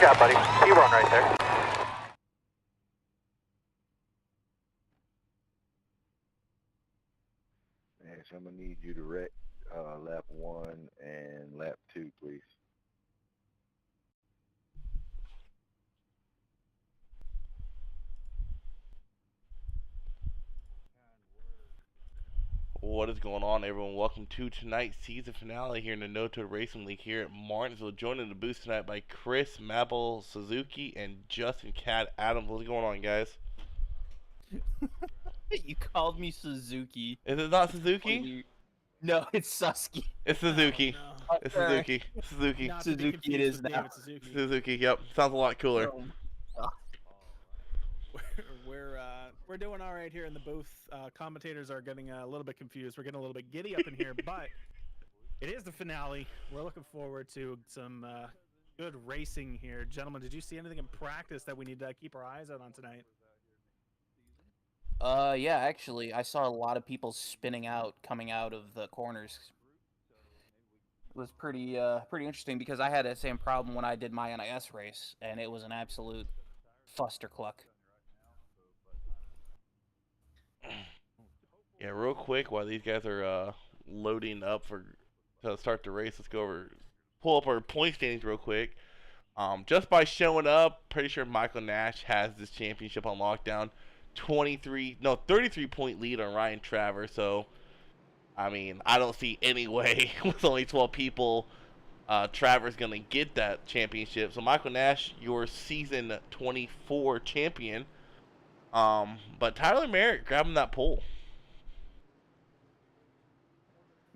job, buddy. P1 right there. So I'm gonna need you to wreck lap 1 and lap 2, please. What is going on, everyone? Welcome to tonight's season finale here in the No Toad Racing League here at Martinsville. Joining the booth tonight by Chris Mapple Suzuki and Justin Cat Adams. What's going on, guys? You called me Suzuki. Is it not Suzuki? No, it's Suzuki. It's Suzuki. Oh, no. It's Suzuki. Suzuki. Not to be Suzuki it confused is with now. David Suzuki. Suzuki. Yep. Sounds a lot cooler. We're doing all right here in the booth. Commentators are getting a little bit confused. We're getting a little bit giddy up in here, but it is the finale. We're looking forward to some good racing here. Gentlemen, did you see anything in practice that we need to keep our eyes out on tonight? Yeah, actually, I saw a lot of people spinning out, coming out of the corners. It was pretty interesting because I had that same problem when I did my NIS race, and it was an absolute fustercluck. Yeah, real quick, while these guys are loading up to start the race, let's pull up our point standings real quick. Just by showing up, pretty sure Michael Nash has this championship on lockdown. 33-point lead on Ryan Travers. So, I mean, I don't see any way with only 12 people, Travers gonna get that championship. So, Michael Nash, your season 24 champion. But Tyler Merritt grabbing that pole.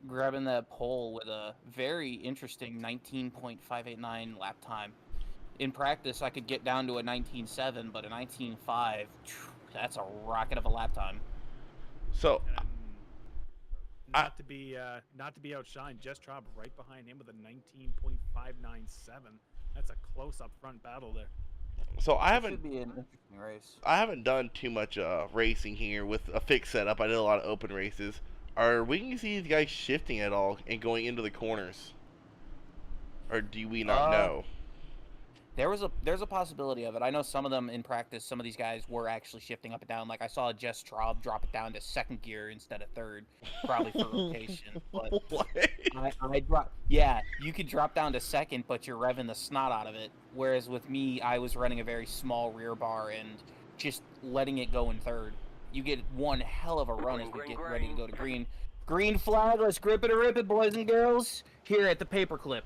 Grabbing that pole with a very interesting 19.589 lap time. In practice, I could get down to a 19.7, but a 19.5, that's a rocket of a lap time. So, Not to be outshined, Jess Traub right behind him with a 19.597. That's a close up front battle there. So It should be an interesting race. I haven't done too much racing here with a fixed setup. I did a lot of open races. Are we going to see these guys shifting at all and going into the corners? Or do we not know? There's a possibility of it. I know some of them in practice, some of these guys were actually shifting up and down. Like I saw Jess Traub drop it down to second gear instead of third, probably for rotation. But yeah, you could drop down to second, but you're revving the snot out of it. Whereas with me, I was running a very small rear bar and just letting it go in third. You get one hell of a run as we get ready to go to green. Green flag, let's grip it or rip it, boys and girls, here at the Paperclip.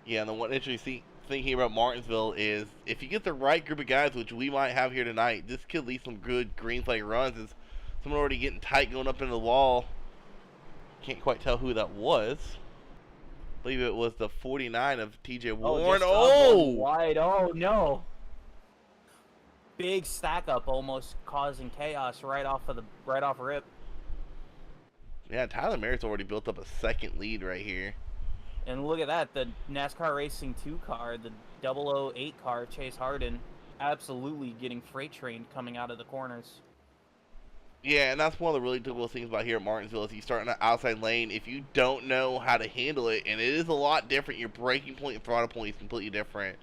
Yeah, and the one interesting thing here about Martinsville is if you get the right group of guys, which we might have here tonight, this could lead some good green flag runs. Is someone already getting tight going up into the wall? Can't quite tell who that was. I believe it was the 49 of TJ Warren. Oh, wide. Oh no! Big stack up, almost causing chaos right off rip. Yeah, Tyler Merritt's already built up a second lead right here. And look at that, the NASCAR Racing 2 car, the 008 car, Chase Harden, absolutely getting freight trained coming out of the corners. Yeah, and that's one of the really difficult things about here at Martinsville is you start in the outside lane. If you don't know how to handle it, and it is a lot different, your braking point and throttle point is completely different.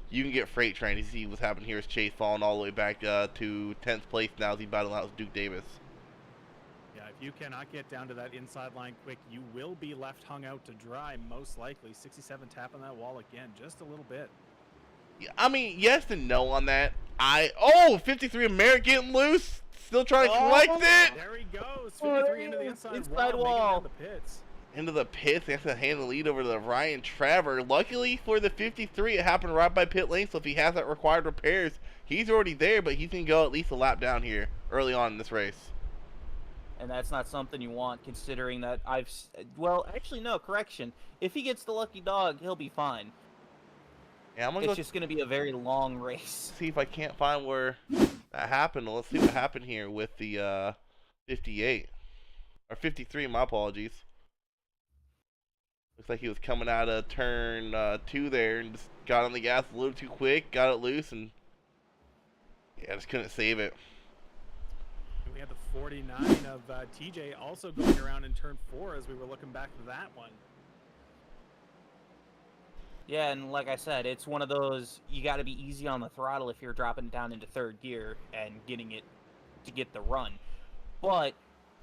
You can get freight trained. You see what's happened here is Chase falling all the way back to 10th place now as he battling out with Duke Davis. Yeah, if you cannot get down to that inside line quick, you will be left hung out to dry, most likely. 67 tapping that wall again, just a little bit. Yeah, I mean, yes and no on that. 53 Merritt getting loose. Still trying to collect it. There he goes. 53 into the inside wall. Making it the pits. Into the pits. They have to hand the lead over to Ryan Travers. Luckily for the 53, it happened right by pit lane, so if he has that required repairs, he's already there, but he's going to go at least a lap down here early on in this race. And that's not something you want, considering that well, actually, no, correction. If he gets the lucky dog, he'll be fine. Yeah, it's just going to be a very long race. See if I can't find where that happened. Let's see what happened here with the 58. Or 53, my apologies. Looks like he was coming out of turn 2 there and just got on the gas a little too quick, got it loose, and yeah, just couldn't save it. We had the 49 of TJ also going around in turn 4 as we were looking back to that one. Yeah, and like I said, it's one of those, you got to be easy on the throttle if you're dropping it down into third gear and getting it to get the run. But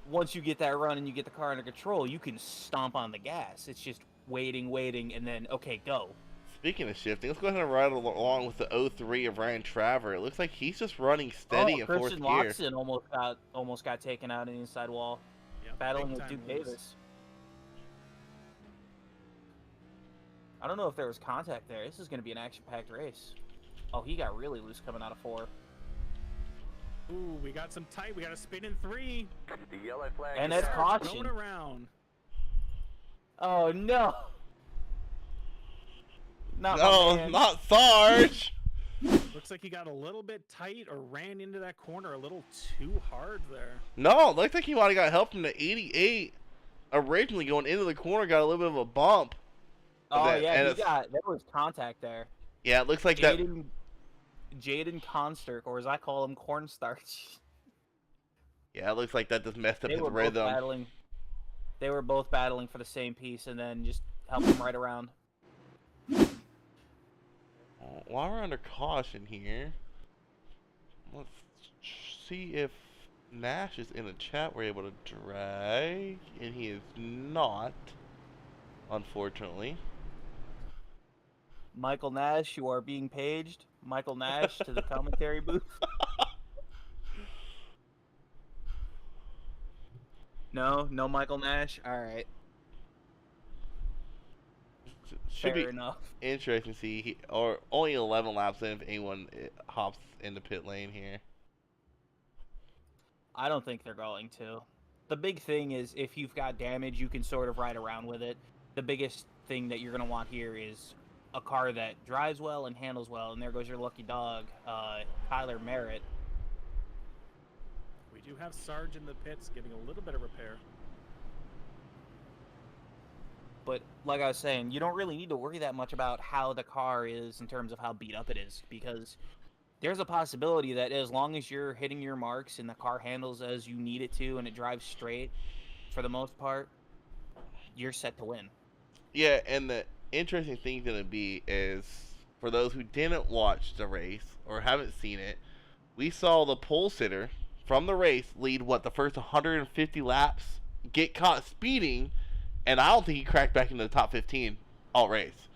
once you get that run and you get the car under control, you can stomp on the gas. It's just waiting, and then, okay, go. Speaking of shifting, let's go ahead and ride along with the 03 of Ryan Traver. It looks like he's just running steady in fourth Christian gear. Watson almost got taken out in the inside wall, battling with Duke Davis. I don't know if there was contact there. This is going to be an action-packed race. Oh, he got really loose coming out of 4. Ooh, we got some tight. We got a spin in 3. The yellow flag. And that's caution. Going around. Oh, no. Not Sarge. Looks like he got a little bit tight or ran into that corner a little too hard there. No, it looks like he might have got help from the 88 originally going into the corner, got a little bit of a bump. Oh, there was contact there. Yeah, it looks like that. Jaden Constark, or as I call him, Cornstarch. Yeah, it looks like that just messed up They his were both rhythm. battling. They were both battling for the same piece, and then just helped him right around. While we're under caution here, let's see if Nash is in the chat. We're able to drag, and he is not, unfortunately. Michael Nash, you are being paged. Michael Nash to the commentary booth. No Michael Nash? Alright. Should Fair be enough. interesting to see. Or only 11 laps in if anyone hops in the pit lane here. I don't think they're going to. The big thing is if you've got damage, you can sort of ride around with it. The biggest thing that you're going to want here is a car that drives well and handles well, and there goes your lucky dog, Tyler Merritt. We do have Sarge in the pits getting a little bit of repair. But like I was saying, you don't really need to worry that much about how the car is in terms of how beat up it is, because there's a possibility that as long as you're hitting your marks and the car handles as you need it to and it drives straight, for the most part, you're set to win. Yeah, and the interesting thing going to be is, for those who didn't watch the race or haven't seen it, we saw the pole sitter from the race lead, the first 150 laps, get caught speeding, and I don't think he cracked back into the top 15 all race.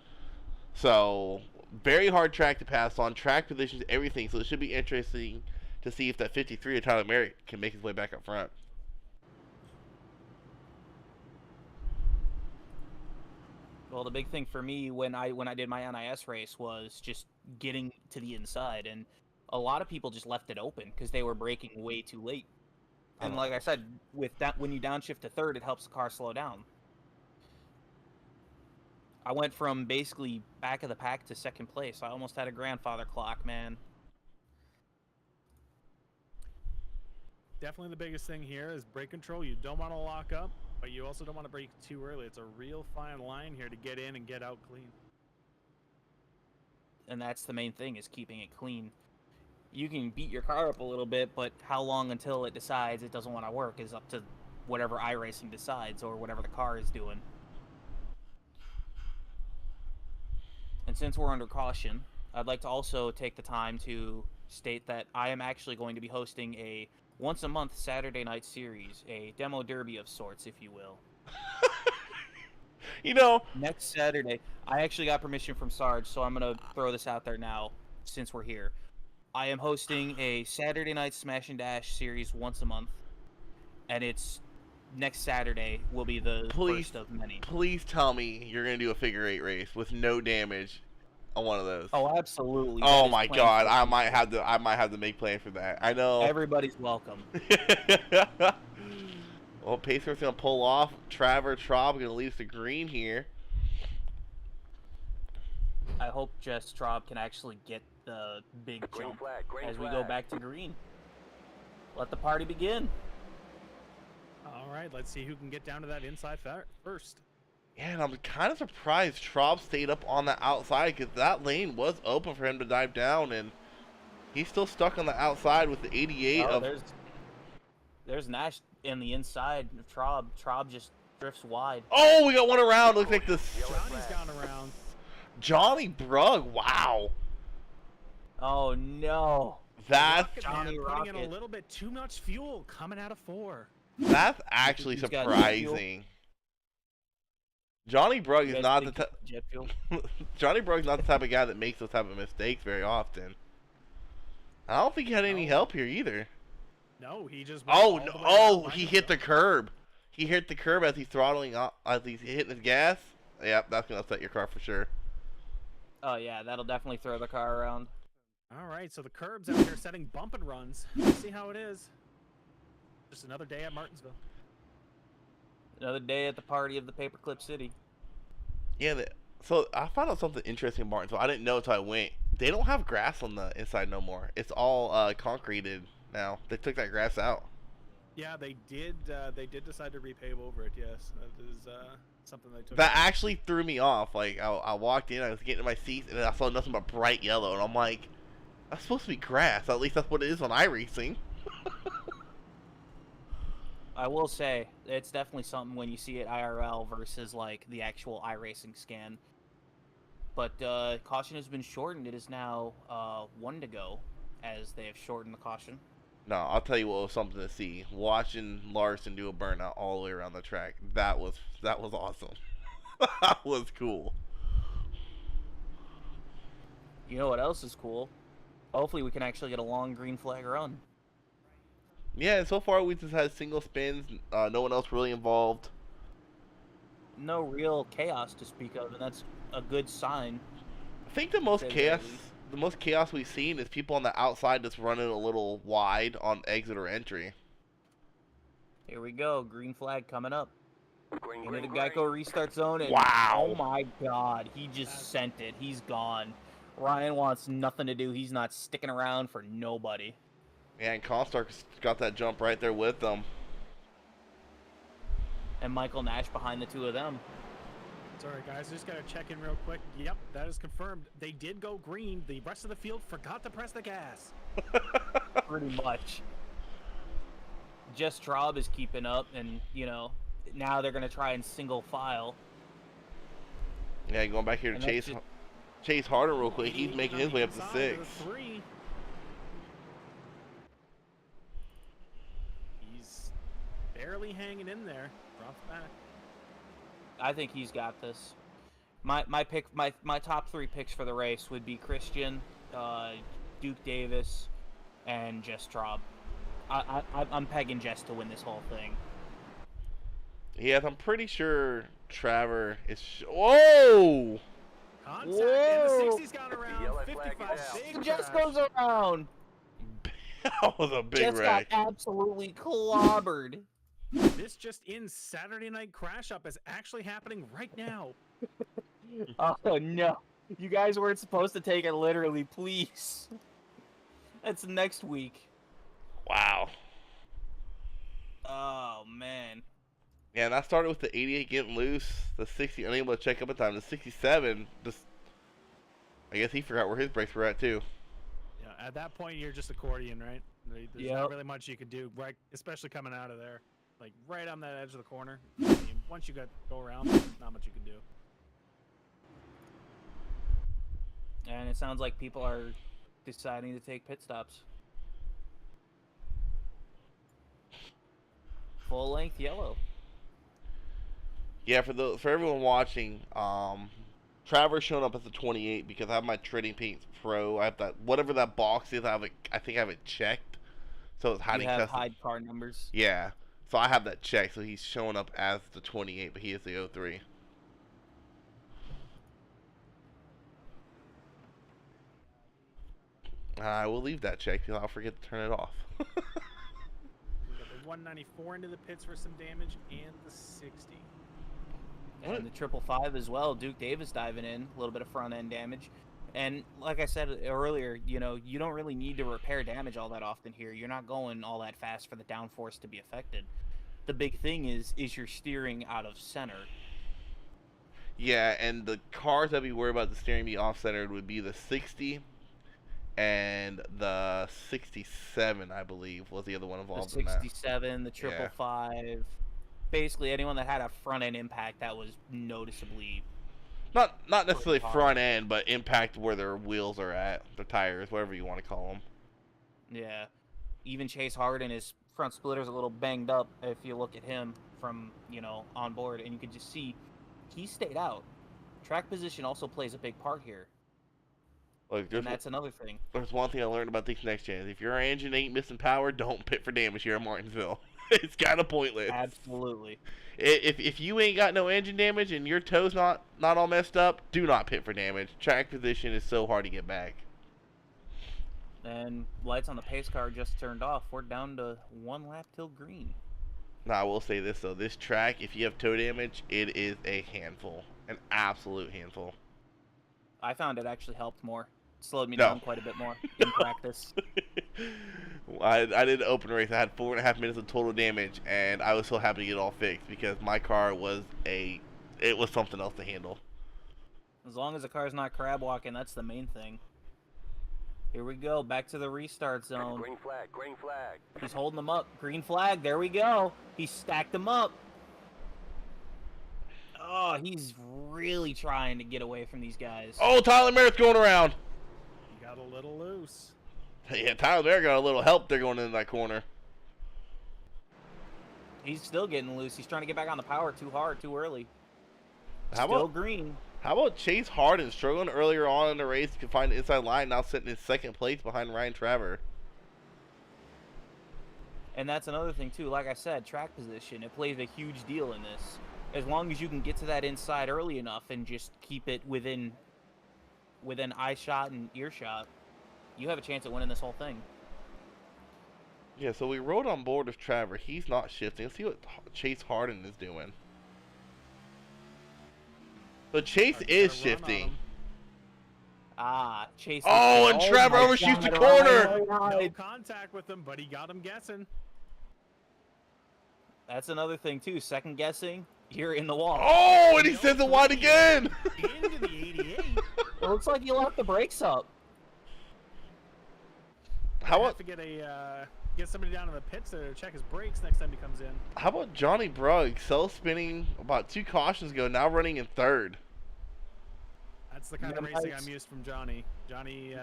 So, very hard track to pass on, track positions, everything, so it should be interesting to see if that 53 of Tyler Merritt can make his way back up front. Well, the big thing for me when I did my NIS race was just getting to the inside, and a lot of people just left it open because they were braking way too late. And like I said, with that, when you downshift to third, it helps the car slow down. I went from basically back of the pack to second place. I almost had a grandfather clock, man. Definitely the biggest thing here is brake control. You don't want to lock up, but you also don't want to brake too early. It's a real fine line here to get in and get out clean. And that's the main thing, is keeping it clean. You can beat your car up a little bit, but how long until it decides it doesn't want to work is up to whatever iRacing decides or whatever the car is doing. And since we're under caution, I'd like to also take the time to state that I am actually going to be hosting a once-a-month Saturday night series, a demo derby of sorts, if you will. You know, Next Saturday, I actually got permission from Sarge, so I'm going to throw this out there now, since we're here. I am hosting a Saturday night Smash and Dash series once a month, and it's next Saturday will be the first of many. Please tell me you're going to do a figure 8 race with no damage on one of those. Oh, absolutely. Oh my god, I might have to make plans for that. I know. Everybody's welcome. Well, Pacer's going to pull off. Trav going to lead us to green here. I hope Jess Straub can actually get the big jump as we go back to green. Let the party begin. All right, let's see who can get down to that inside first. Yeah, and I'm kind of surprised Traub stayed up on the outside, because that lane was open for him to dive down, and he's still stuck on the outside with the 88 of... There's Nash in the inside of Traub. Traub just drifts wide. Oh, we got one around. Looks like this... Johnny's gone around. Johnny Brugg, wow. Oh no. That's Rocket Johnny Man putting in a Rocket. little bit too much fuel coming out of 4. actually He's got surprising. Johnny Brugg You is guys not the think jet fuel? Johnny Brugg's not the type of guy that makes those type of mistakes very often. I don't think he had any help here either. No, he just went Oh all no! the way Oh, around he by hit the himself. curb. He hit the curb as he's throttling up, as he's hitting his gas. Yep, that's gonna upset your car for sure. Oh yeah, that'll definitely throw the car around. All right, so the curbs out here setting bump and runs. Let's see how it is. Just another day at Martinsville. Another day at the party of the Paperclip City. Yeah, so I found out something interesting in Martinsville. I didn't know until I went. They don't have grass on the inside no more. It's all concreted now. They took that grass out. Yeah, they did. They did decide to repave over it. Yes, that is something they took. That actually threw me off. Like I walked in, I was getting in my seat, and then I saw nothing but bright yellow, and I'm like, that's supposed to be grass. At least that's what it is on iRacing. I will say, it's definitely something when you see it IRL versus like the actual iRacing scan. But caution has been shortened. It is now 1 to go, as they have shortened the caution. No, I'll tell you what was something to see. Watching Larson do a burnout all the way around the track. That was awesome. That was cool. You know what else is cool? Hopefully we can actually get a long green flag run. Yeah, and so far we just had single spins. No one else really involved. No real chaos to speak of, and that's a good sign. I think the most Say the chaos, least. the most chaos we've seen is people on the outside just running a little wide on exit or entry. Here we go, green flag coming up. Green, Into the green, Geico restart zone, and Wow. oh my god, he just sent it. He's gone. Ryan wants nothing to do. He's not sticking around for nobody. Yeah, and Constark's got that jump right there with them. And Michael Nash behind the two of them. Sorry, guys, just gotta check in real quick. Yep, that is confirmed. They did go green. The rest of the field forgot to press the gas. Pretty much. Just Traub is keeping up, and, you know, now they're going to try and single file. Yeah, going back here to And that's Chase Harden real quick. He's making his way up to Inside 6. of the 3. He's barely hanging in there. Rough back. I think he's got this. My top 3 picks for the race would be Christian, Duke Davis, and Jess Traub. I'm pegging Jess to win this whole thing. Yes, I'm pretty sure Trevor is. Whoa! Contact, Whoa! and the 60's gone around. Yellow flag 55. is out. Big Jess crash. goes around. That was a big Jess wreck. got absolutely clobbered. This just in Saturday night crash up is actually happening right now. Oh no. You guys weren't supposed to take it literally, please. That's next week. Wow. Oh man. Yeah, and I started with the 88 getting loose, the 60 unable to check up in time, the 67 just. I guess he forgot where his brakes were at too. Yeah, at that point you're just accordion, right? There's Yep. not really much you could do, right? Especially coming out of there, like right on that edge of the corner. I mean, once you go around, there's not much you can do. And it sounds like people are deciding to take pit stops. Full length yellow. Yeah, for everyone watching, Traver's showing up as the 28 because I have my Trading Paints Pro. I have that whatever that box is. I think I have it checked, so it's You hiding have custom. hide car numbers. Yeah, so I have that checked. So he's showing up as the 28, but he is the 03. I will leave that checked because I'll forget to turn it off. We got the 194 into the pits for some damage and the 60. What? And the 555 as well. Duke Davis diving in, a little bit of front end damage. And like I said earlier, you know, you don't really need to repair damage all that often here. You're not going all that fast for the downforce to be affected. The big thing is your steering out of center. Yeah, and the cars that we worry about the steering being off-centered would be the 60 and the 67, I believe, was the other one The involved in that. 67, the 555. Basically, anyone that had a front end impact that was noticeably Not necessarily hard. front end, but impact where their wheels are at, their tires, whatever you want to call them. Yeah. Even Chase Harden, his front splitter's a little banged up if you look at him from, on board, and you can just see he stayed out. Track position also plays a big part here. Look, And that's another thing. There's one thing I learned about these next gens. If your engine ain't missing power, don't pit for damage here in Martinsville. It's kind of pointless. Absolutely. If you ain't got no engine damage and your toe's not all messed up, do not pit for damage. Track position is so hard to get back. And lights on the pace car just turned off. We're down to 1 lap till green. Now, I will say this, though. This track, if you have toe damage, it is a handful. An absolute handful. I found it actually helped more. Slowed me No. down quite a bit more in practice. I did an open race. I had 4.5 minutes of total damage, and I was so happy to get it all fixed because my car was it was something else to handle. As long as the car's not crab walking, that's the main thing. Here we go, back to the restart zone. Green flag, green flag. He's holding them up. Green flag, there we go. He stacked them up. Oh, he's really trying to get away from these guys. Oh, Tyler Merritt's going around. He got a little loose. Yeah, Tyler Merritt got a little help there going into that corner. He's still getting loose. He's trying to get back on the power too hard, too early. How Still about green. How about Chase Harden struggling earlier on in the race to find the inside line, now sitting in second place behind Ryan Traver? And that's another thing too. Like I said, track position, it plays a huge deal in this. As long as you can get to that inside early enough and just keep it within eye shot and earshot, you have a chance at winning this whole thing. Yeah, so we rode on board with Traver. He's not shifting. Let's see what Chase Harden is doing. But Chase is shifting. Chase. Oh, and Traver overshoots the corner. No contact with him, but he got him guessing. That's another thing too. Second guessing, you're in the wall. Oh, and he sends it wide again. Into the 88. It looks like you left the brakes up. How I about have to get somebody down in the pits to check his brakes next time he comes in. How about Johnny Brugg self-spinning about 2 cautions ago, now running in third? That's the kind of racing I'm used from Johnny. Johnny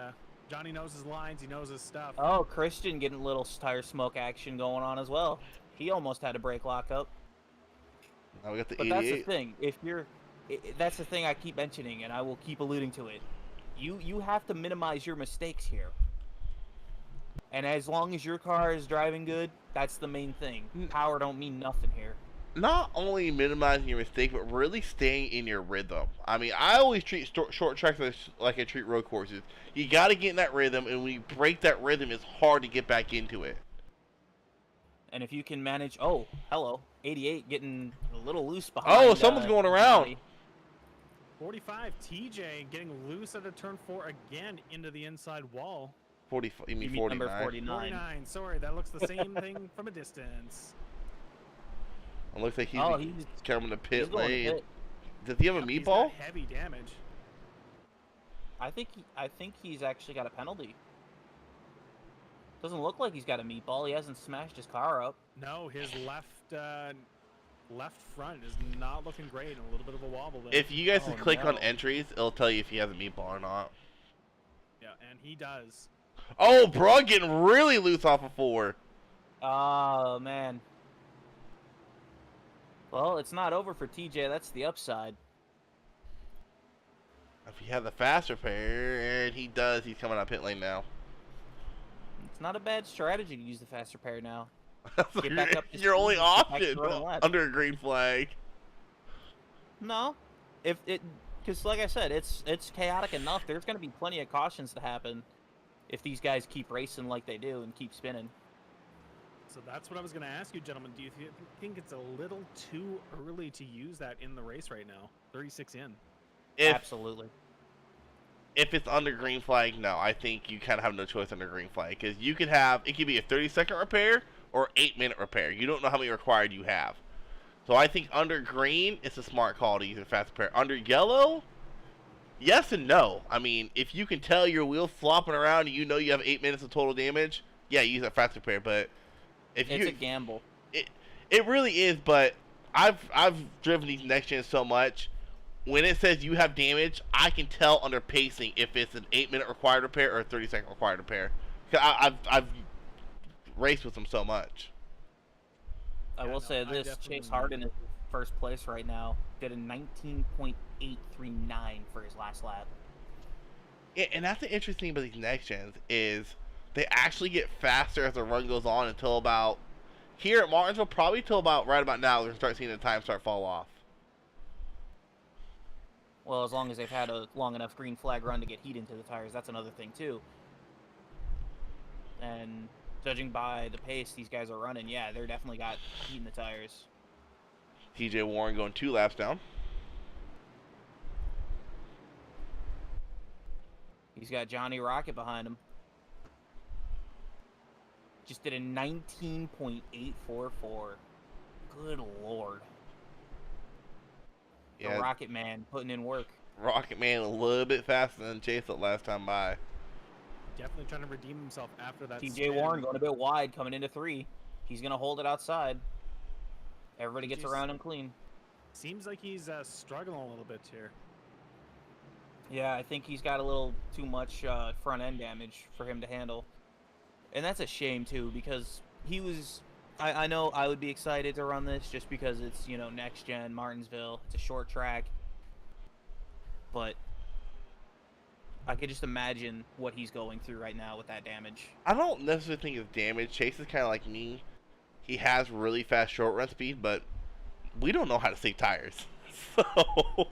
knows his lines. He knows his stuff. Oh, Christian getting a little tire smoke action going on as well. He almost had a brake lockup. Now we got the But 88. that's the thing. If you're, that's the thing I keep mentioning, and I will keep alluding to it. You have to minimize your mistakes here. And as long as your car is driving good, that's the main thing. Power don't mean nothing here. Not only minimizing your mistake, but really staying in your rhythm. I mean, I always treat short tracks like I treat road courses. You got to get in that rhythm, and when you break that rhythm, it's hard to get back into it. And if you can manage, oh, hello, 88 getting a little loose behind. Oh, someone's going around. Johnny. 45 TJ getting loose at a turn 4 again into the inside wall. 40. You mean You mean 49? number 49. 49. Sorry, that looks the same thing from a distance. It looks like he's coming to he's pit going to lane. pit. Does he have a He's meatball? got heavy damage. I think he's actually got a penalty. Doesn't look like he's got a meatball. He hasn't smashed his car up. No, his left front is not looking great. A little bit of a wobble there. If you guys Oh, click on no. entries, it'll tell you if he has a meatball or not. Yeah, and he does. Oh, bro, getting really loose off of 4. Oh, man. Well, it's not over for TJ. That's the upside. If he has a fast repair, and he does, he's coming out pit lane now. It's not a bad strategy to use the fast repair now. Get back up to Your only speed, get back option to running laps. under a green flag. No, because like I said, it's chaotic enough. There's going to be plenty of cautions to happen if these guys keep racing like they do and keep spinning. So that's what I was going to ask you, gentlemen. Do you think it's a little too early to use that in the race right now? 36 in. Absolutely. If it's under green flag, no. I think you kind of have no choice under green flag because you could have it could be a 30-second repair or 8-minute repair. You don't know how many required you have. So I think under green, it's a smart call to use a fast repair. Under yellow, yes and no. I mean, if you can tell your wheel's flopping around and you know you have 8 minutes of total damage, yeah, use a fast repair. But if It's a gamble. It really is. But I've driven these next gens so much. when it says you have damage, I can tell under pacing if it's an 8-minute required repair or a 30-second required repair. 'Cause I've raced with them so much. I will say this: Chase Harden is in first place right now. Did a 19.839 for his last lap. Yeah, and that's the interesting thing about these next gens is they actually get faster as the run goes on until about here at Martinsville, probably till about right about now, we're gonna start seeing the time start fall off. Well, as long as they've had a long enough green flag run to get heat into the tires, that's another thing too. And judging by the pace these guys are running, yeah, they're definitely got heat in the tires. TJ Warren going 2 laps down. He's got Johnny Rocket behind him. Just did a 19.844. Good lord. Yeah, The Rocket Man putting in work. Rocket Man a little bit faster than Chase the last time by. Definitely trying to redeem himself after that. TJ spin. Warren going a bit wide coming into 3. He's going to hold it outside. Everybody gets TJ's around him clean. Seems like he's struggling a little bit here. Yeah, I think he's got a little too much front end damage for him to handle. And that's a shame too, because he was... I know I would be excited to run this just because it's, you know, next gen, Martinsville. It's a short track. But I could just imagine what he's going through right now with that damage. I don't necessarily think it's damage. Chase is kind of like me. He has really fast short run speed, but we don't know how to save tires. So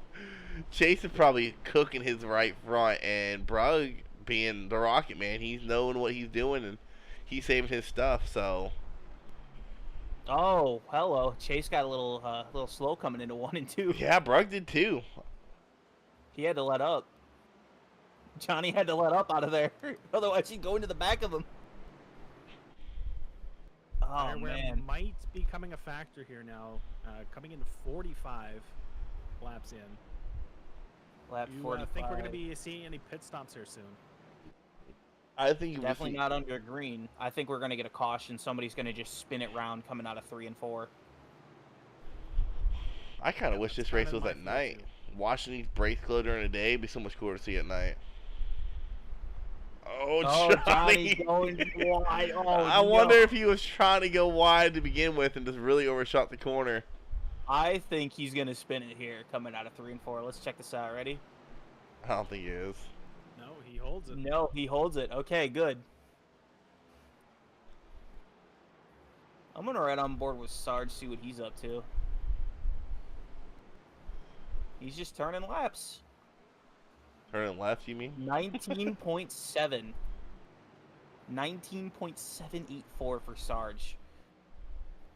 Chase is probably cooking his right front, and Brugg, being the Rocket Man, he's knowing what he's doing and he's saving his stuff. So Oh, hello. Chase got a little slow coming into 1 and 2. yeah, Brugg did too. He had to let up. Johnny had to let up out of there. Otherwise, he'd go into the back of him. Oh, man. Might be coming a factor here now. Coming into 45 laps in. Lap You 45. think we're going to be seeing any pit stops here soon? I think you Definitely not under green. I think we're going to get a caution. Somebody's going to just spin it round coming out of 3 and 4. I kind of wish this race was at night. Watching these brakes glow during the day would be so much cooler to see at night. Oh, Johnny. Going wide. Oh, I wonder if he was trying to go wide to begin with and just really overshot the corner. I think he's going to spin it here coming out of 3 and 4. Let's check this out. Ready? I don't think he is. No, he holds it. No, he holds it. Okay, good. I'm going to ride on board with Sarge, see what he's up to. He's just turning laps. Turning left, you mean? 19.7. 19.784 for Sarge.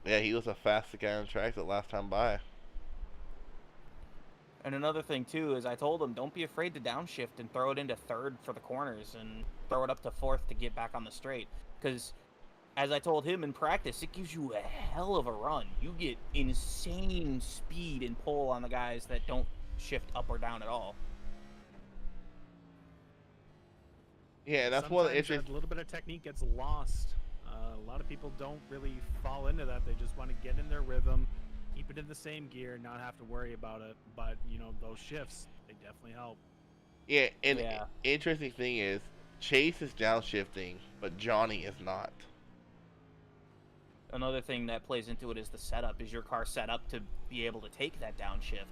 Yeah, he was a fastest guy on track the last time by. And another thing, too, is I told him, don't be afraid to downshift and throw it into 3rd for the corners and throw it up to 4th to get back on the straight. Because, as I told him in practice, it gives you a hell of a run. You get insane speed and pull on the guys that don't shift up or down at all. Yeah, that's one of the Sometimes interesting... a little bit of technique gets lost. A lot of people don't really fall into that. They just want to get in their rhythm, keep it in the same gear, not have to worry about it. But, you know, those shifts, they definitely help. Yeah, and the interesting thing is, Chase is downshifting, but Johnny is not. Another thing that plays into it is the setup. Is your car set up to be able to take that downshift?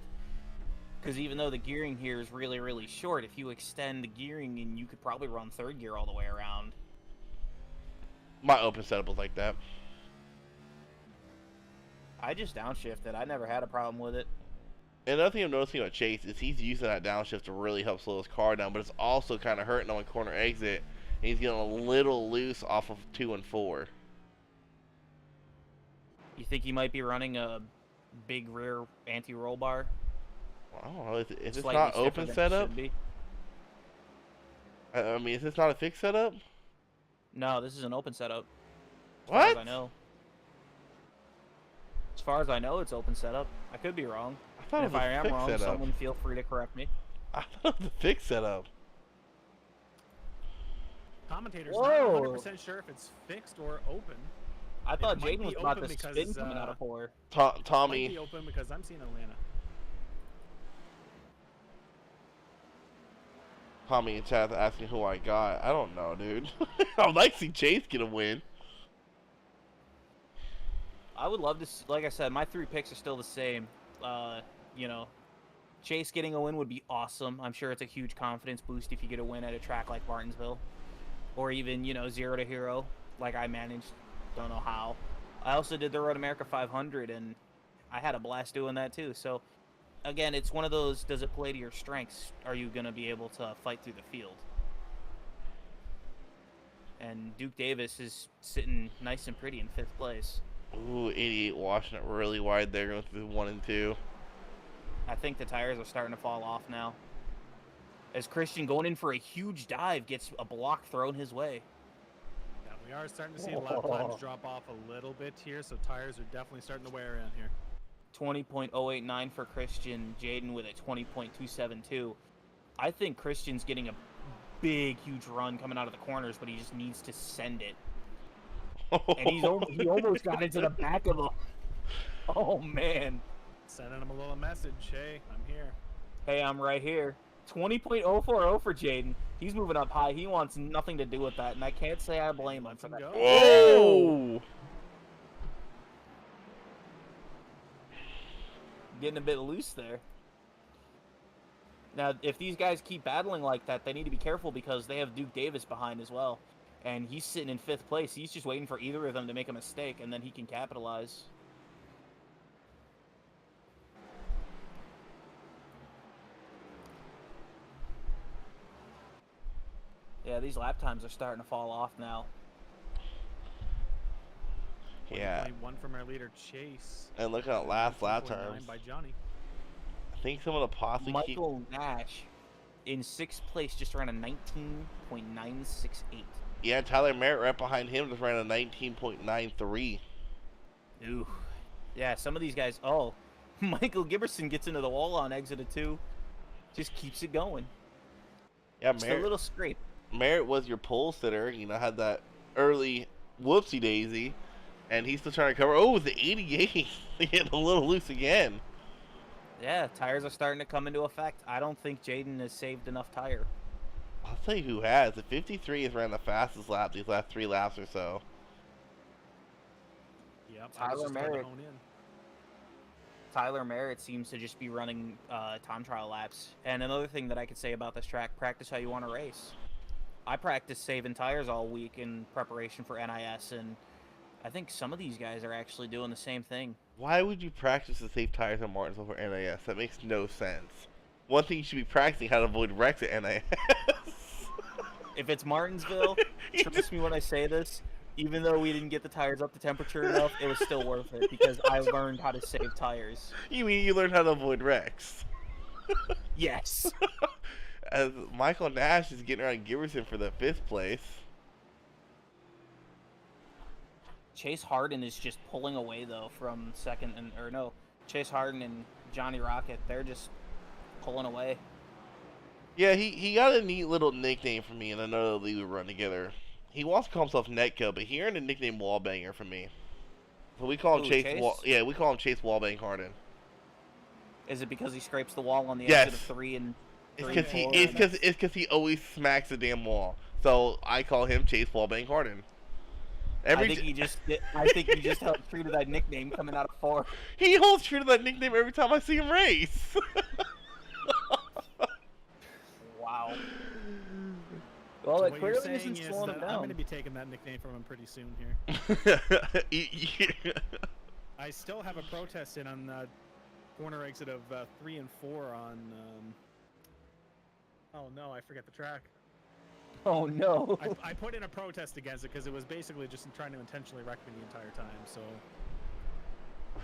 Because even though the gearing here is really, really short, if you extend the gearing, and you could probably run 3rd gear all the way around. My open setup was like that. I just downshifted. I never had a problem with it. And another thing I'm noticing about Chase is he's using that downshift to really help slow his car down, but it's also kind of hurting on corner exit, and he's getting a little loose off of 2 and 4. You think he might be running a big rear anti-roll bar? I don't know. Is this Slightly not stiffer open than it setup? should be? I mean, is this not a fixed setup? No, this is an open setup. As What? far as I know. As far as I know, it's open setup. I could be wrong. I thought And it if was I a am fixed wrong, setup. someone feel free to correct me. I thought it was a fixed setup. Commentators Whoa. not 100% sure if it's fixed or open. I thought might Jaden be was about open to because, spin coming out of 4. Might Tommy, be open because I'm seeing Atlanta. comment in chat asking who I got. I don't know, dude. I'd like to see Chase get a win. I would love to, like I said, my 3 picks are still the same. You know, Chase getting a win would be awesome. I'm sure it's a huge confidence boost if you get a win at a track like Martinsville. Or even, you know, 0 to hero, like I managed. Don't know how. I also did the Road America 500, and I had a blast doing that too. So, again, it's one of those, does it play to your strengths? Are you going to be able to fight through the field? And Duke Davis is sitting nice and pretty in 5th place. Ooh, 88 washing it really wide there, going through 1 and 2. I think the tires are starting to fall off now. As Christian, going in for a huge dive, gets a block thrown his way. Yeah, we are starting to see lap times drop off a little bit here, so tires are definitely starting to wear in here. 20.089 for Christian, Jaden with a 20.272. I think Christian's getting a big, huge run coming out of the corners, but he just needs to send it. And he almost got into the back of him. Oh, man. Sending him a little message. Hey, I'm here. Hey, I'm right here. 20.040 for Jaden. He's moving up high. He wants nothing to do with that, and I can't say I blame him for that. Whoa! Getting a bit loose there. Now, if these guys keep battling like that, they need to be careful because they have Duke Davis behind as well. And he's sitting in 5th place. He's just waiting for either of them to make a mistake, and then he can capitalize. Yeah, these lap times are starting to fall off now. Yeah. 1 from our leader, Chase. And look at last lap times. By Johnny. I think someone will possibly Michael Nash in 6th place just ran a 19.968. Yeah, Tyler Merritt right behind him just ran a 19.93. Ooh. Yeah, some of these guys... Oh, Michael Giberson gets into the wall on exit of 2. Just keeps it going. Yeah, just a little scrape. Merritt was your pole sitter. You know, had that early whoopsie daisy. And he's still trying to cover. Oh, it was the 88. Getting a little loose again. Yeah, tires are starting to come into effect. I don't think Jaden has saved enough tire. I'll tell you who has. The 53 has ran the fastest lap these last 3 laps or so. Yep, Tyler Merritt. Tyler Merritt seems to just be running time trial laps. And another thing that I could say about this track, practice how you want to race. I practiced saving tires all week in preparation for NIS, and I think some of these guys are actually doing the same thing. Why would you practice to save tires on Martinsville for NIS? That makes no sense. One thing you should be practicing how to avoid wrecks at NIS. If it's Martinsville, trust me when I say this, even though we didn't get the tires up to temperature enough, it was still worth it because I learned how to save tires. You mean you learned how to avoid wrecks? Yes. As Michael Nash is getting around Giberson for the 5th place. Chase Harden is just pulling away though from second and Chase Harden and Johnny Rocket, they're just pulling away. Yeah, he got a neat little nickname for me in another league we run together. He wants to call himself Netco, but he earned a nickname Wallbanger from me. So we call him Chase. We call him Chase Wallbang Harden. Is it because he scrapes the wall on the Yes. exit of 3 and? It's because he always smacks the damn wall. So I call him Chase Wallbang Harden. I think he just held true to that nickname coming out of 4. He holds true to that nickname every time I see him race. Wow. Well, So it what clearly you're saying isn't is slowing that him I'm down. going to be taking that nickname from him pretty soon here. I still have a protest in on corner exit of 3 and 4 on. Oh no, I forget the track. Oh no. I put in a protest against it because it was basically just trying to intentionally wreck me the entire time. So.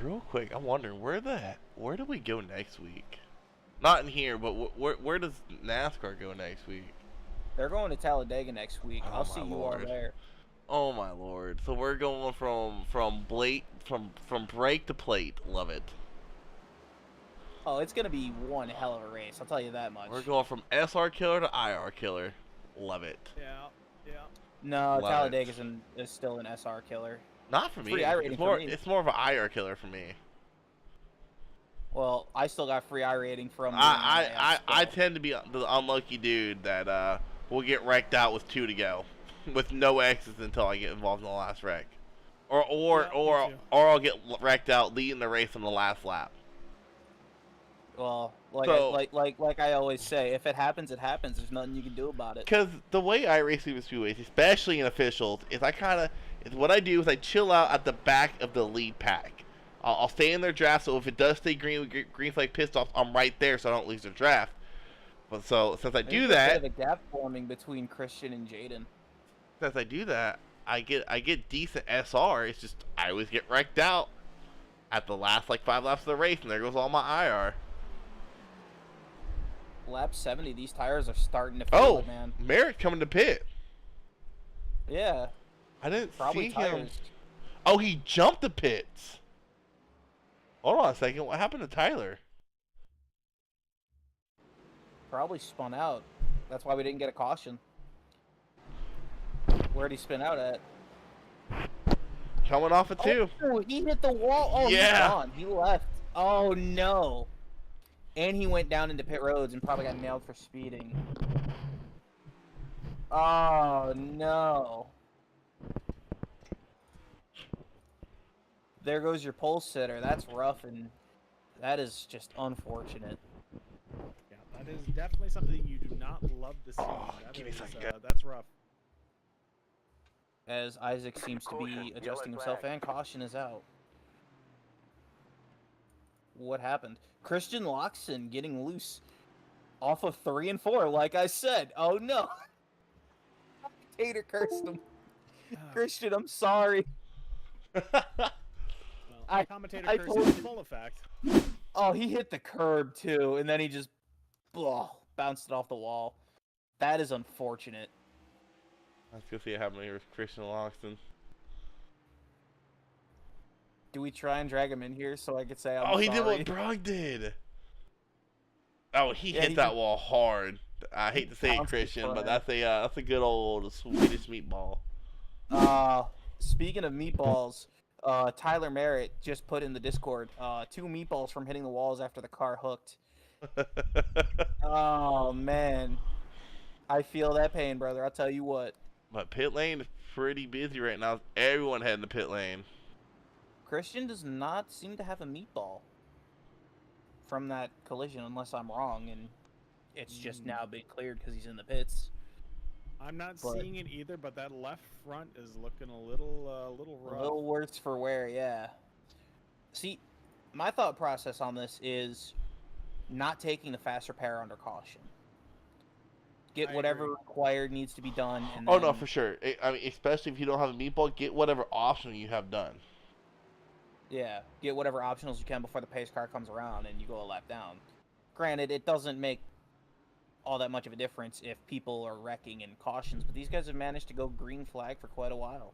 Real quick, I'm wondering where do we go next week? Not in here, but where does NASCAR go next week? They're going to Talladega next week. Oh, I'll see you all there. Oh my lord! So we're going from break to plate. Love it. Oh, it's gonna be one hell of a race. I'll tell you that much. We're going from SR killer to IR killer. Love it. Yeah. No, Love Talladega is still an SR killer. Not for me. Pretty eye rating It's more for me. It's more of an IR killer for me. Well, I still got free I rating from doing I MIS, so. tend to be the unlucky dude that will get wrecked out with 2 to go, with no exits until I get involved in the last wreck, or Yeah, me too. I'll get wrecked out leading the race on the last lap. Well, So- like I always say, if it happens, it happens. There's nothing you can do about it. Because the way I race through the speedways, especially in officials, is what I do is I chill out at the back of the lead pack. I'll stay in their draft, so if it does stay green flag pissed off, I'm right there, so I don't lose their draft. But so since I do that, There's a gap forming between Christian and Jaden. I get decent SR. It's just I always get wrecked out at the last like 5 laps of the race, and there goes all my IR. Lap 70, these tires are starting to feel it, man. Merritt coming to pit. Yeah, I didn't probably see him. tires. Oh, he jumped the pits. Hold on a second. What happened to Tyler? Probably spun out. That's why we didn't get a caution. Where'd he spin out at? Coming off of 2. Oh, he hit the wall. Oh, Yeah. he's gone. He left. Oh, no. And he went down into pit roads and probably got nailed for speeding. Oh, no. There goes your pole sitter. That's rough, and that is just unfortunate. Yeah, that is definitely something you do not love to see. Oh, That give me is, something good. that's rough. As Isaac seems to be adjusting himself, and caution is out. What happened? Christian Loxton getting loose off of 3 and 4, like I said. Oh no. Tater cursed him. Christian, I'm sorry. Well, I- commentator I curse told is in you. full effect. Oh, he hit the curb too, and then he just bounced it off the wall. That is unfortunate. Let's go see what happened here with Christian Loxton. Do we try and drag him in here so I could say I'm Oh, he sorry? did what Brog did. Oh, he Yeah, hit he that just- wall hard. I hate to say it, bounced it Christian, but front. that's a good old Swedish meatball. Speaking of meatballs, Tyler Merritt just put in the Discord 2 meatballs from hitting the walls after the car hooked. Oh man, I feel that pain, brother. I'll tell you what. But pit lane is pretty busy right now. Everyone heading to pit lane. Christian does not seem to have a meatball from that collision, unless I'm wrong, and it's just now being cleared because he's in the pits. I'm not But- seeing it either, but that left front is looking a little A rough. little worse for wear, yeah. See, my thought process on this is not taking the fast repair under caution. Get I whatever agree. required needs to be done. And Oh no, then- for sure. I mean, especially if you don't have a meatball, get whatever option you have done. Yeah, get whatever optionals you can before the pace car comes around and you go a lap down. Granted, it doesn't make all that much of a difference if people are wrecking in cautions, but these guys have managed to go green flag for quite a while.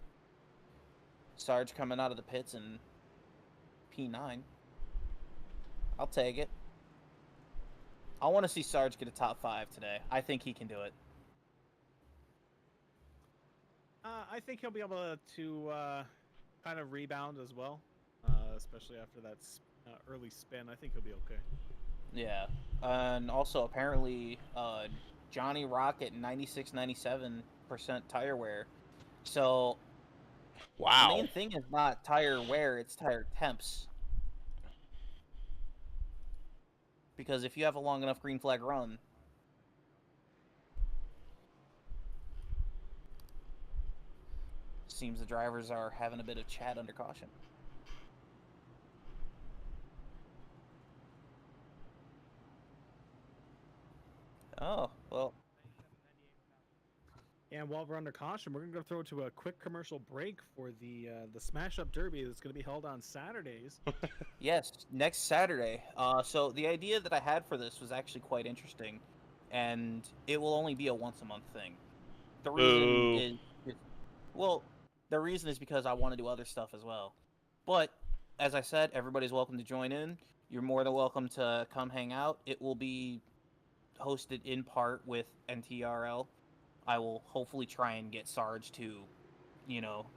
Sarge coming out of the pits in P9. I'll take it. I want to see Sarge get a top 5 today. I think he can do it. I think he'll be able to kind of rebound as well, especially after that early spin. I think he'll be okay. Yeah, and also apparently Johnny Rock at 96-97% tire wear. So the Wow. main thing is not tire wear; it's tire temps. Because if you have a long enough green flag run, seems the drivers are having a bit of chat under caution. Oh, well, And while we're under caution, we're gonna go throw to a quick commercial break for the Smash Up Derby that's gonna be held on Saturdays. yes, next Saturday. So the idea that I had for this was actually quite interesting, and it will only be a once-a-month thing. The reason is, well, the reason is because I want to do other stuff as well. But as I said, everybody's welcome to join in. You're more than welcome to come hang out. It will be hosted in part with NTRL. I will hopefully try and get Sarge to,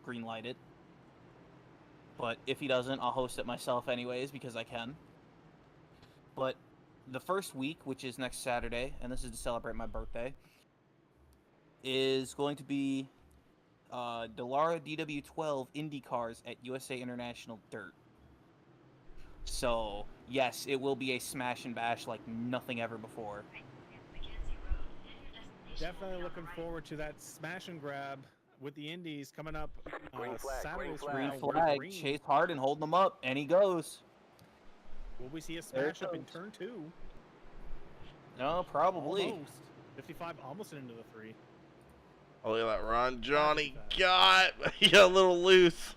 green light it. But if he doesn't, I'll host it myself anyways because I can. But the first week, which is next Saturday, and this is to celebrate my birthday, is going to be Delara DW12 Indy cars at USA International Dirt. So, yes, it will be a smash and bash like nothing ever before. Definitely looking forward to that smash and grab with the Indies coming up Saturday. Green flag. Chase Harden holding them up, and he goes. Will we see a smash up in turn 2? No, probably. Almost. 55, almost into the 3. Oh, look at that run Johnny got. He got a little loose.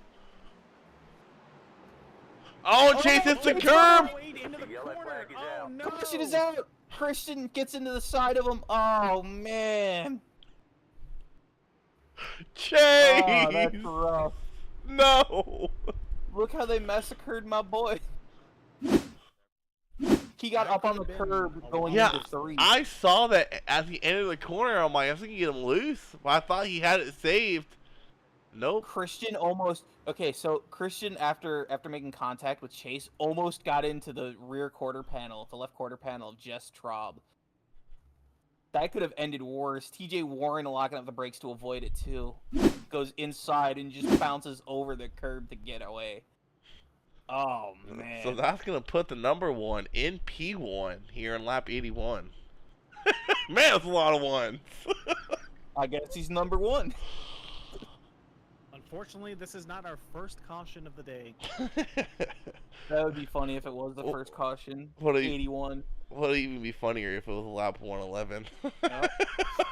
Oh, Chase hits the curb. Oh, no. Christian is out. Christian gets into the side of him. Oh, man. Chase. Oh, that's rough. No. Look how they massacred my boy. He got up on the curb going into 3. I saw that at the end of the corner. I'm like, I think you get him loose. But I thought he had it saved. Nope. Christian almost... Okay, so Christian, after making contact with Chase, almost got into the rear quarter panel, the left quarter panel of Jess Traub. That could have ended worse. TJ Warren locking up the brakes to avoid it, too. Goes inside and just bounces over the curb to get away. Oh, man. So that's going to put the number 1 in P1 here in lap 81. Man, that's a lot of ones. I guess he's number 1. Unfortunately, this is not our first caution of the day. That would be funny if it was the first caution. 81. Would even be funnier if it was lap 111.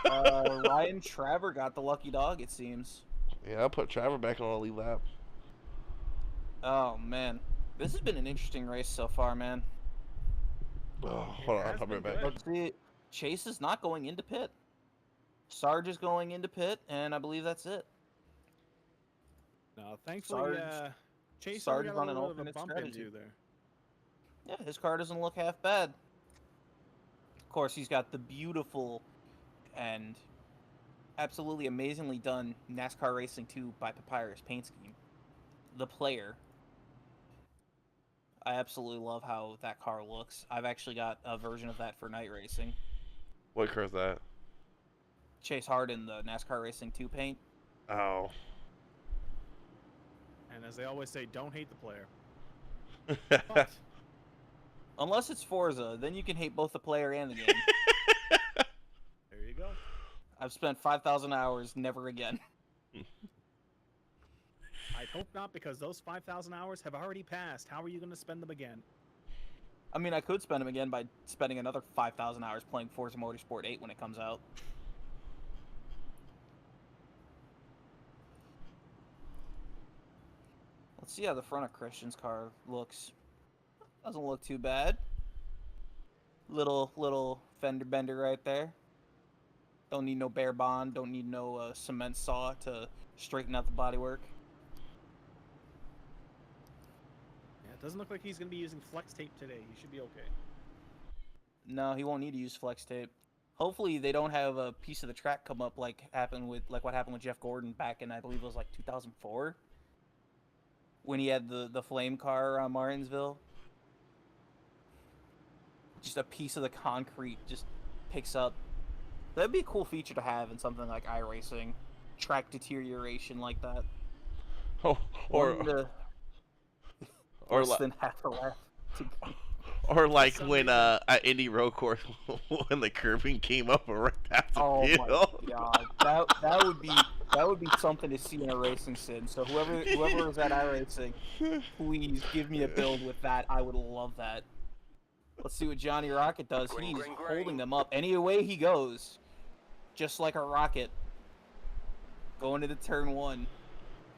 Ryan Traver got the lucky dog, it seems. Yeah, I'll put Traver back on the lead lap. Oh, man. This has been an interesting race so far, man. Oh, hold on, I'll be right back. Let's see. Chase is not going into pit. Sarge is going into pit, and I believe that's it. No, thankfully, Chase Sarge got on a an little bit of a alternate bump strategy into there. Yeah, his car doesn't look half bad. Of course, he's got the beautiful and absolutely amazingly done NASCAR Racing 2 by Papyrus paint scheme. The Player. I absolutely love how that car looks. I've actually got a version of that for night racing. What car is that? Chase Harden, the NASCAR Racing 2 paint. Oh. And as they always say, don't hate the player. But, unless it's Forza, then you can hate both the player and the game. There you go. I've spent 5,000 hours, never again. I'd hope not, because those 5,000 hours have already passed. How are you going to spend them again? I mean, I could spend them again by spending another 5,000 hours playing Forza Motorsport 8 when it comes out. Let's see how the front of Christian's car looks. Doesn't look too bad. Little fender bender right there. Don't need no bare bond. Don't need no cement saw to straighten out the bodywork. Yeah, it doesn't look like he's going to be using flex tape today. He should be okay. No, he won't need to use flex tape. Hopefully they don't have a piece of the track come up like what happened with Jeff Gordon back in, I believe it was like 2004. When he had the flame car on Martinsville. Just a piece of the concrete just picks up. That'd be a cool feature to have in something like iRacing. Track deterioration like that. Oh, or less than half a lap to go. Or like when at Indy Road Course when the curbing came up right past the field. My god, that would be something to see in a racing sim. So whoever is at iRacing, please give me a build with that. I would love that. Let's see what Johnny Rocket does. He's holding them up any way he goes, just like a rocket. Going to the turn 1,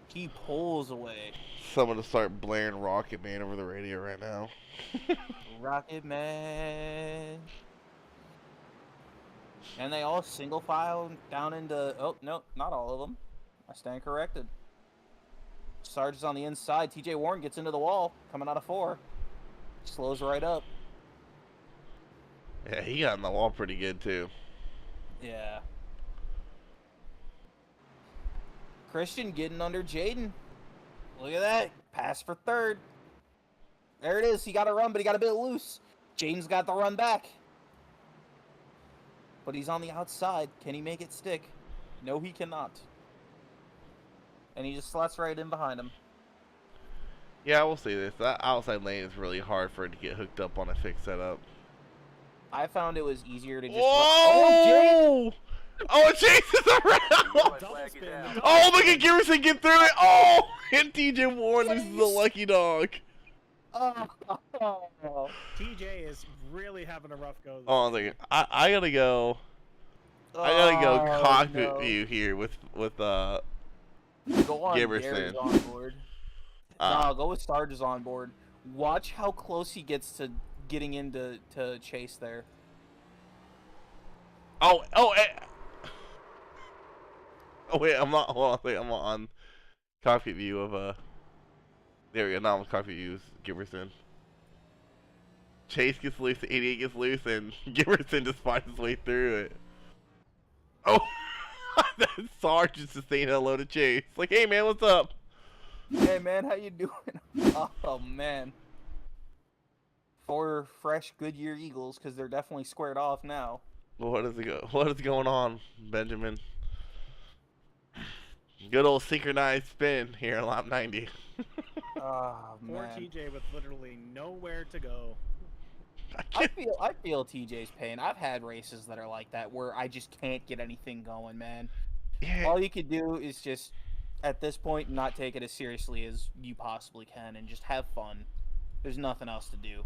he pulls away. Someone to start blaring Rocket Man over the radio right now. Rocket Man. And they all single file down into... Oh, no, not all of them. I stand corrected. Sarge is on the inside. TJ Warren gets into the wall, coming out of 4. Slows right up. Yeah, he got in the wall pretty good, too. Yeah. Christian getting under Jaden. Look at that. Pass for 3rd. There it is. He got a run, but he got a bit loose. Jaden's got the run back. But he's on the outside. Can he make it stick? No, he cannot. And he just slots right in behind him. Yeah, we'll see this. That outside lane is really hard for it to get hooked up on a fixed setup. I found it was easier to just... Whoa! Oh, Chase is around! Oh, look at Garrison get through it! Oh! And TJ Warren loses the lucky dog. Oh. TJ is really having a rough go. Oh, I gotta go. I gotta go cockpit view here with Go on, Giverson. Gary's on board. No, go with Sarge is on board. Watch how close he gets to getting into Chase there. Oh, wait, I'm not. Hold on, wait, I'm on cockpit view of There we go. Now I'm on cockpit view of Giverson. Chase gets loose, the 88 gets loose, and Giverson just finds his way through it. Oh, that Sarge is just saying hello to Chase. Like, hey man, what's up? Hey man, how you doing? Oh man. 4 fresh Goodyear Eagles, because they're definitely squared off now. What is going on, Benjamin? Good old synchronized spin here in lap 90. Oh Poor man. TJ with literally nowhere to go. I feel TJ's pain. I've had races that are like that where I just can't get anything going, man. Yeah. All you can do is just, at this point, not take it as seriously as you possibly can and just have fun. There's nothing else to do.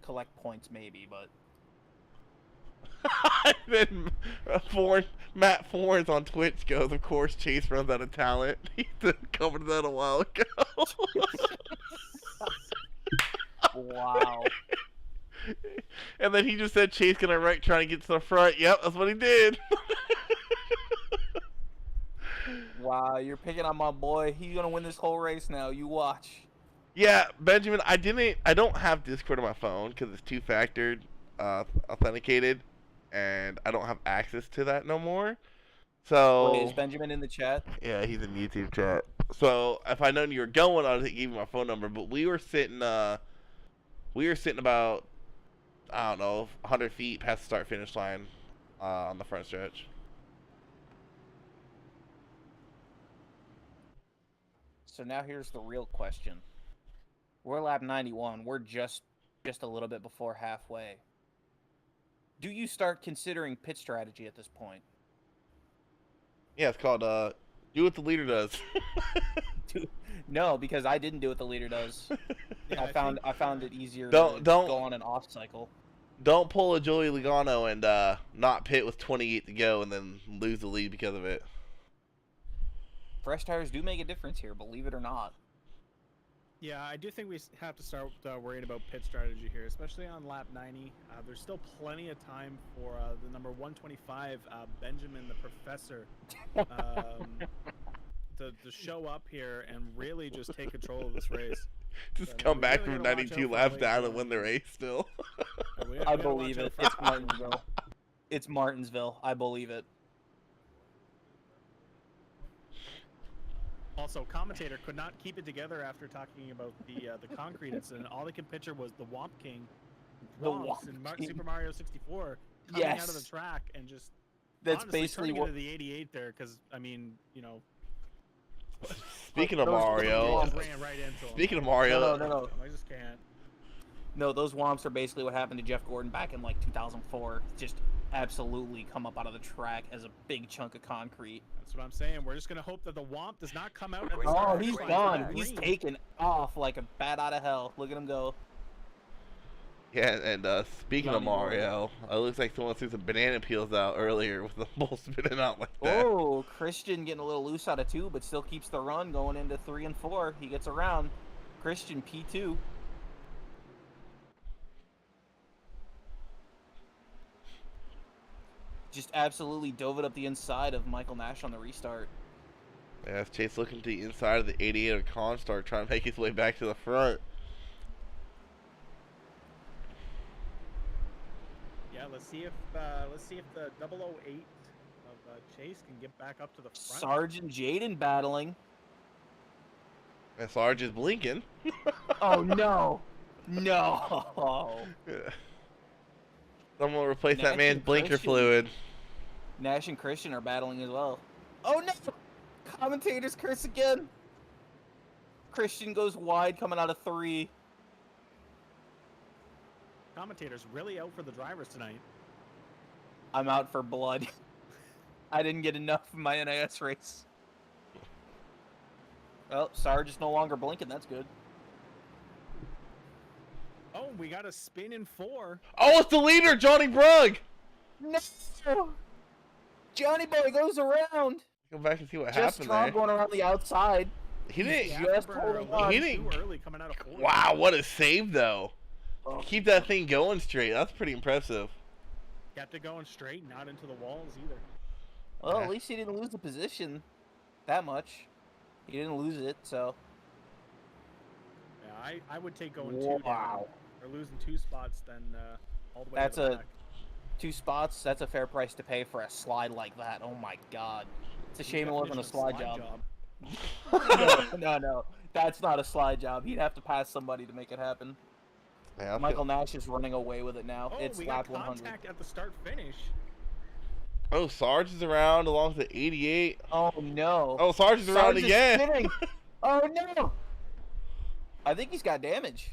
Collect points maybe, but... Then Matt Fornes on Twitch goes, of course Chase runs out of talent. He covered that a while ago. Wow. And then he just said Chase gonna wreck trying to get to the front. Yep, that's what he did. Wow, you're picking on my boy. He's gonna win this whole race now. You watch. Yeah, Benjamin, I don't have Discord on my phone because it's two-factor authenticated, and I don't have access to that no more. So Wait, is Benjamin in the chat? yeah, he's in YouTube chat. So if I known you were going, I would give you my phone number. But we were sitting about, I don't know, 100 feet past the start-finish line on the front stretch. So now here's the real question. We're lap 91. We're just a little bit before halfway. Do you start considering pit strategy at this point? Yeah, it's called do what the leader does. No, because I didn't do what the leader does. Yeah, I found it easier Don't- to don't- go on an off cycle. Don't pull a Joey Logano and not pit with 28 to go and then lose the lead because of it. Fresh tires do make a difference here, believe it or not. Yeah, I do think we have to start worrying about pit strategy here, especially on lap 90. There's still plenty of time for the number 125, Benjamin the Professor, to show up here and really just take control of this race. Just So, come we back really from gotta watch 92 out for laps late down and going. win the race still. I believe it. It's Martinsville. It's Martinsville. I believe it. Also, commentator could not keep it together after talking about the concrete incident. All they could picture was the Womp King, The Womps in Womp King. Super Mario 64, coming out of the Yes. track and just That's honestly basically turning what. into the 88 there, because I mean, you know, Speaking of Those- Mario, just ran right into him. speaking of Mario, No. I just can't. No, those womps are basically what happened to Jeff Gordon back in like 2004. Just absolutely come up out of the track as a big chunk of concrete. That's what I'm saying. We're just gonna hope that the Womp does not come out. At the Oh, start he's line gone. for He's green. taken off like a bat out of hell. Look at him go. yeah, and speaking of Not anymore. Mario, it looks like someone threw some banana peels out earlier with the bull spinning out like that. Oh, Christian getting a little loose out of 2, but still keeps the run going into 3 and 4. He gets around. Christian P2. Just absolutely dove it up the inside of Michael Nash on the restart. Yeah, it's Chase looking to the inside of the 88 of Constar, trying to make his way back to the front. Yeah, let's see if the 008 of Chase can get back up to the front. Sergeant Jaden battling. And Sarge is blinking. Oh no! No. Someone will replace Nash that man's and blinker Christian. fluid. Nash and Christian are battling as well. Oh no! Commentators curse again. Christian goes wide coming out of 3. Commentators really out for the drivers tonight. I'm out for blood. I didn't get enough in my NIS race. Well, Sarge is no longer blinking. That's good. Oh, we got a spin in 4. Oh, it's the leader, Johnny Brugg. No! Johnny Boy goes around. Go back and see what Just happened Trump there. going around the outside. He didn't. Yeah. Just holding on. He didn't. Too early coming out of 4. Wow, what a save though. Oh. Keep that thing going straight. That's pretty impressive. Kept it going straight, not into the walls either. Well, Yeah. at least he didn't lose the position that much. He didn't lose it, so. Yeah, I would take going 2 down Wow. or losing 2 spots than all the way That's to the a- back. 2 spots, that's a fair price to pay for a slide like that. Oh my god. It's a shame it wasn't a slide job. No. That's not a slide job. He'd have to pass somebody to make it happen. Yeah, Michael Nash is running away with it now. Oh, It's we lap got 100. contact at the start finish. Oh, Sarge is around along with the 88. Oh no. Oh, Sarge is around Sarge is again. spinning. Oh no. I think he's got damage.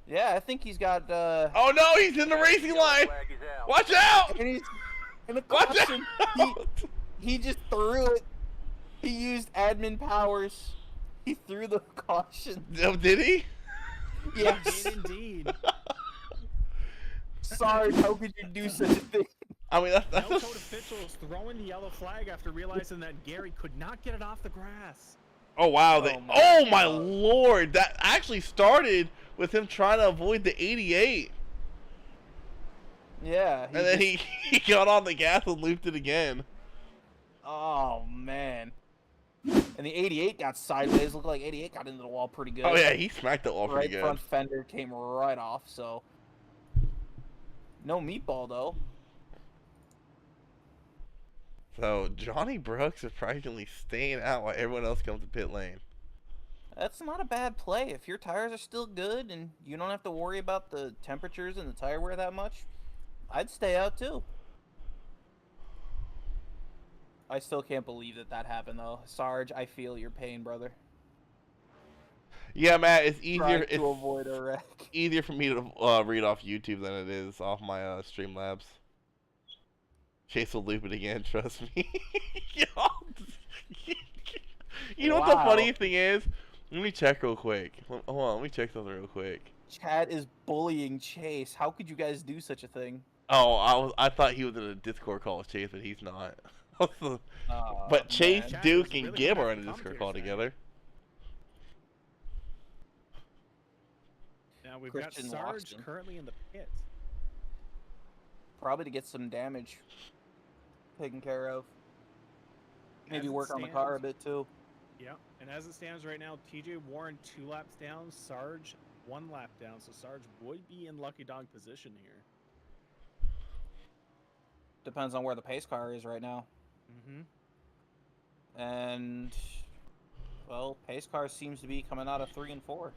Yeah, I think he's got Oh no, he's in the racing line. Watch out! and he's in the Watch caution. out! He just threw it. He used admin powers. He threw the caution. Oh, did he? Yes. Did indeed. Sorry, how could you do such a thing? I mean, that's Code officials throwing the yellow flag after realizing that Gary could not get it off the grass. Oh wow! Oh, My God. lord! That actually started with him trying to avoid the 88, Yeah. and then he got on the gas and looped it again. Oh man. And the 88 got sideways. Looked like 88 got into the wall pretty good. Oh yeah, he smacked that wall pretty Right good. front fender came right off. So. No meatball though. So Johnny Brooks surprisingly staying out while everyone else comes to pit lane. That's not a bad play. If your tires are still good and you don't have to worry about the temperatures and the tire wear that much, I'd stay out too. I still can't believe that happened though. Sarge, I feel your pain, brother. Yeah, Matt, it's Trying easier. to avoid a wreck. Easier for me to read off YouTube than it is off my Streamlabs. Chase will loop it again, trust me. You know what the Wow. funny thing is? Let me check real quick. Hold on, let me check something real quick. Chad is bullying Chase. How could you guys do such a thing? Oh, I thought he was in a Discord call with Chase, but he's not. But Chase, man. Chad Duke, was and really Gib good are at in a the Discord call commentators together. Now we've Christian got Sarge Loxton. currently in the pit. Probably to get some damage taken care of. Maybe As it work on the car a stands- bit too. Yeah, and as it stands right now, TJ Warren 2 laps down, Sarge 1 lap down, so Sarge would be in lucky dog position here. Depends on where the pace car is right now. Mm-hmm. And well, pace car seems to be coming out of 3 and 4.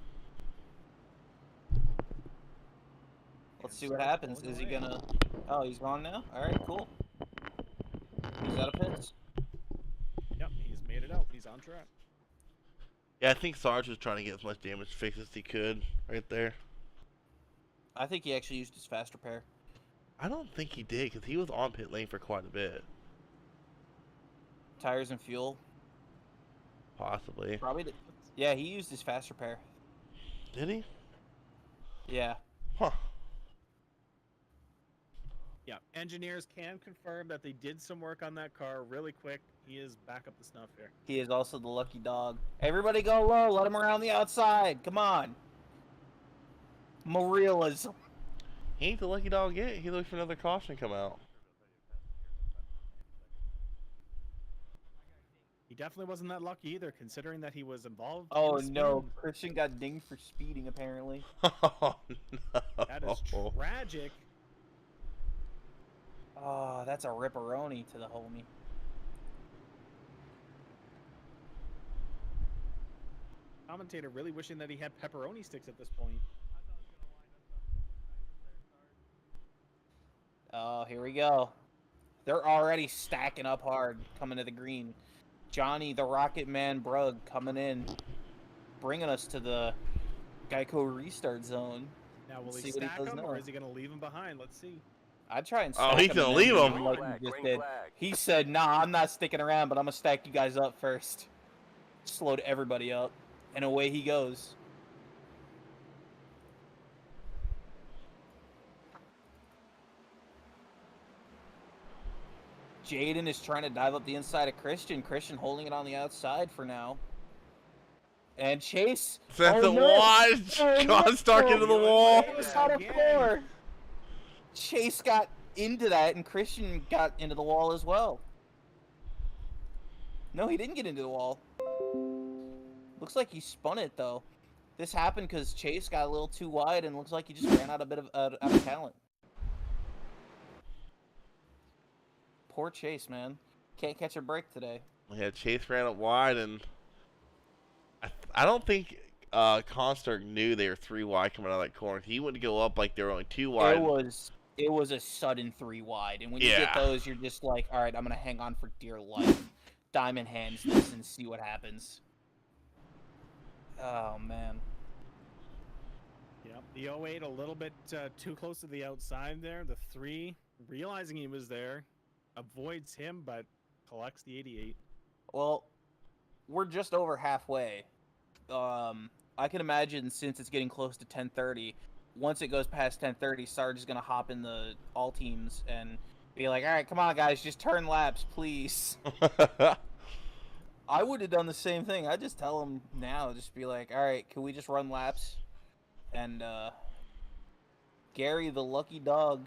Let's see what happens. Is he gonna? Oh, he's gone now. All right, cool. He's out of pits. Yep, he's made it out. He's on track. Yeah, I think Sarge was trying to get as much damage fixed as he could right there. I think he actually used his fast repair. I don't think he did, because he was on pit lane for quite a bit. Tires and fuel. Possibly. Probably. Yeah, he used his fast repair. Did he? Yeah. Huh. Yeah, engineers can confirm that they did some work on that car really quick. He is back up to snuff here. He is also the lucky dog. Everybody go low. Let him around the outside. Come on. Realism. He ain't the lucky dog yet. He looked for another caution to come out. He definitely wasn't that lucky either, considering that he was involved. Oh in a no, spin. Christian got dinged for speeding apparently. Oh, no. That is tragic. Oh, that's a ripperoni to the homie. commentator really wishing that he had pepperoni sticks at this point. Oh, here we go. They're already stacking up hard, coming to the green. Johnny, the Rocket Man Brugg, coming in, bringing us to the Geico restart zone. Now, will he See what he stack does him, now. or is he going to leave him behind? Let's see. I'd try and Oh, stack he's him gonna and leave then him. like he just did. He said, nah, I'm not sticking around, but I'm going to stack you guys up first. Slowed everybody up, and away he goes. Jaden is trying to dive up the inside of Christian. Christian holding it on the outside for now. And Chase Sent the no. wide. Oh, Gone stuck no. into the wall. It was out of four. Chase got into that, and Christian got into the wall as well. No, he didn't get into the wall. Looks like he spun it, though. This happened because Chase got a little too wide, and looks like he just ran out of talent. Poor Chase, man. Can't catch a break today. Yeah, Chase ran up wide, and I don't think Constark knew they were 3 wide coming out of that corner. He wouldn't go up like they were only 2 wide. It was a sudden 3 wide, and when you Yeah. get those, you're just like, all right, I'm gonna hang on for dear life, diamond hands this, and see what happens. Oh man. Yep, the 08 a little bit too close to the outside there. The 3, realizing he was there, avoids him, but collects the 88. Well, we're just over halfway. I can imagine since it's getting close to 10:30, once it goes past 10:30, Sarge is gonna hop in the all teams and be like, "All right, come on, guys, just turn laps, please." I would have done the same thing. I'd just tell him now, just be like, "All right, can we just run laps?" And Gary, the lucky dog.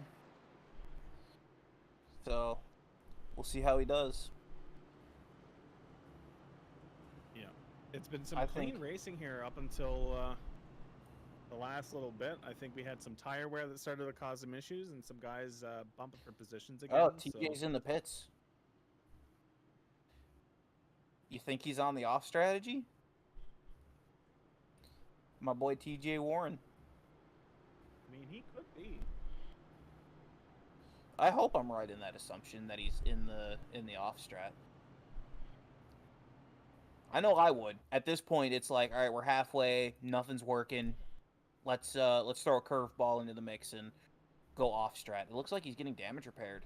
So we'll see how he does. It's been some I clean think- racing here up until the last little bit. I think we had some tire wear that started to cause some issues, and some guys bumping for positions again. Oh, so- TJ's in the pits. You think he's on the off strategy? My boy TJ Warren. I mean, he could be. I hope I'm right in that assumption that he's in the off strat. I know I would. At this point, it's like, all right, we're halfway, nothing's working. Let's throw a curveball into the mix and go off strat. It looks like he's getting damage repaired.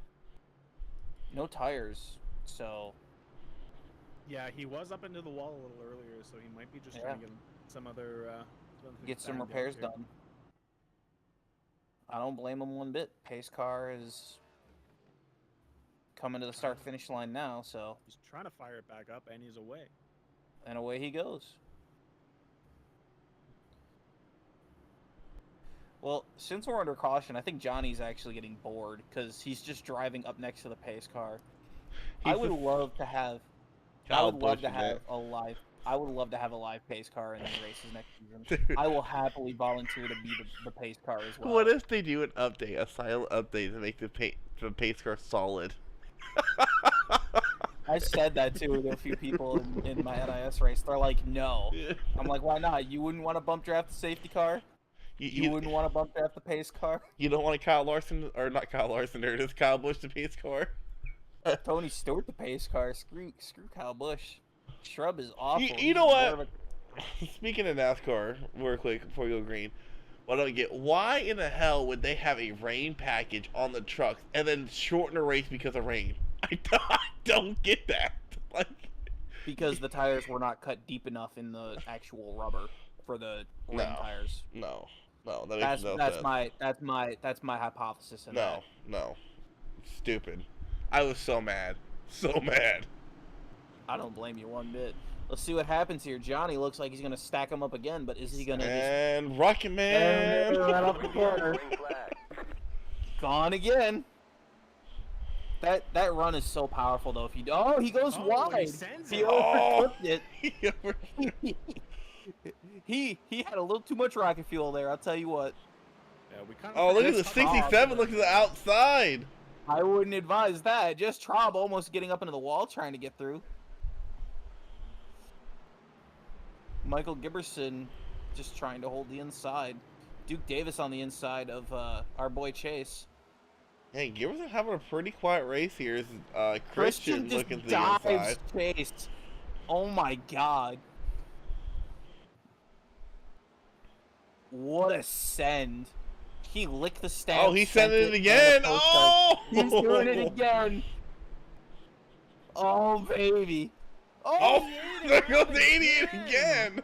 No tires, so Yeah, he was up into the wall a little earlier, so he might be just trying to get some other get some things repairs here. done. I don't blame him one bit. Pace car is coming to the start-finish line now, so He's trying to fire it back up, and he's away. and away he goes. Well, since we're under caution, I think Johnny's actually getting bored because he's just driving up next to the pace car. I would love to have. I would love to have a live. I would love to have a live pace car in the races next season. I will happily volunteer to be the pace car as well. What if they do an update, a silent update to make the pace car solid? I said that too to a few people in my NIS race. They're like, no. I'm like, why not? You wouldn't want to bump draft the safety car? You wouldn't want to bump draft the pace car? You don't want Kyle Larson, or not Kyle Larson, or just Kyle Busch the pace car? Tony Stewart the pace car. Screw Kyle Busch. Shrub is awful. You know what? Speaking of NASCAR, real quick before we go green, what I don't get, why in the hell would they have a rain package on the trucks and then shorten a race because of rain? I don't get that. Like, because the tires were not cut deep enough in the actual rubber for the rain tires. No, that makes no sense. That's my hypothesis. In No, stupid. I was so mad, so mad. I don't blame you one bit. Let's see what happens here. Johnny looks like he's gonna stack him up again, but is he gonna? And Rocket Man right off the corner. Gone again. That run is so powerful though. If he goes wide. He overcooked it. He had a little too much rocket fuel there. I'll tell you what. Yeah, we kind of look at the 67. Look at the outside. I wouldn't advise that. Just Traub almost getting up into the wall trying to get through. Michael Giberson just trying to hold the inside. Duke Davis on the inside of our boy Chase. Hey, Giberson having a pretty quiet race here. Is Christian just looking to the dives inside? Chase. Oh my God. What a send. He licked the stamp. Oh, he sent it again. Oh! He's doing it again. Oh, baby. Oh, there goes the 88 again.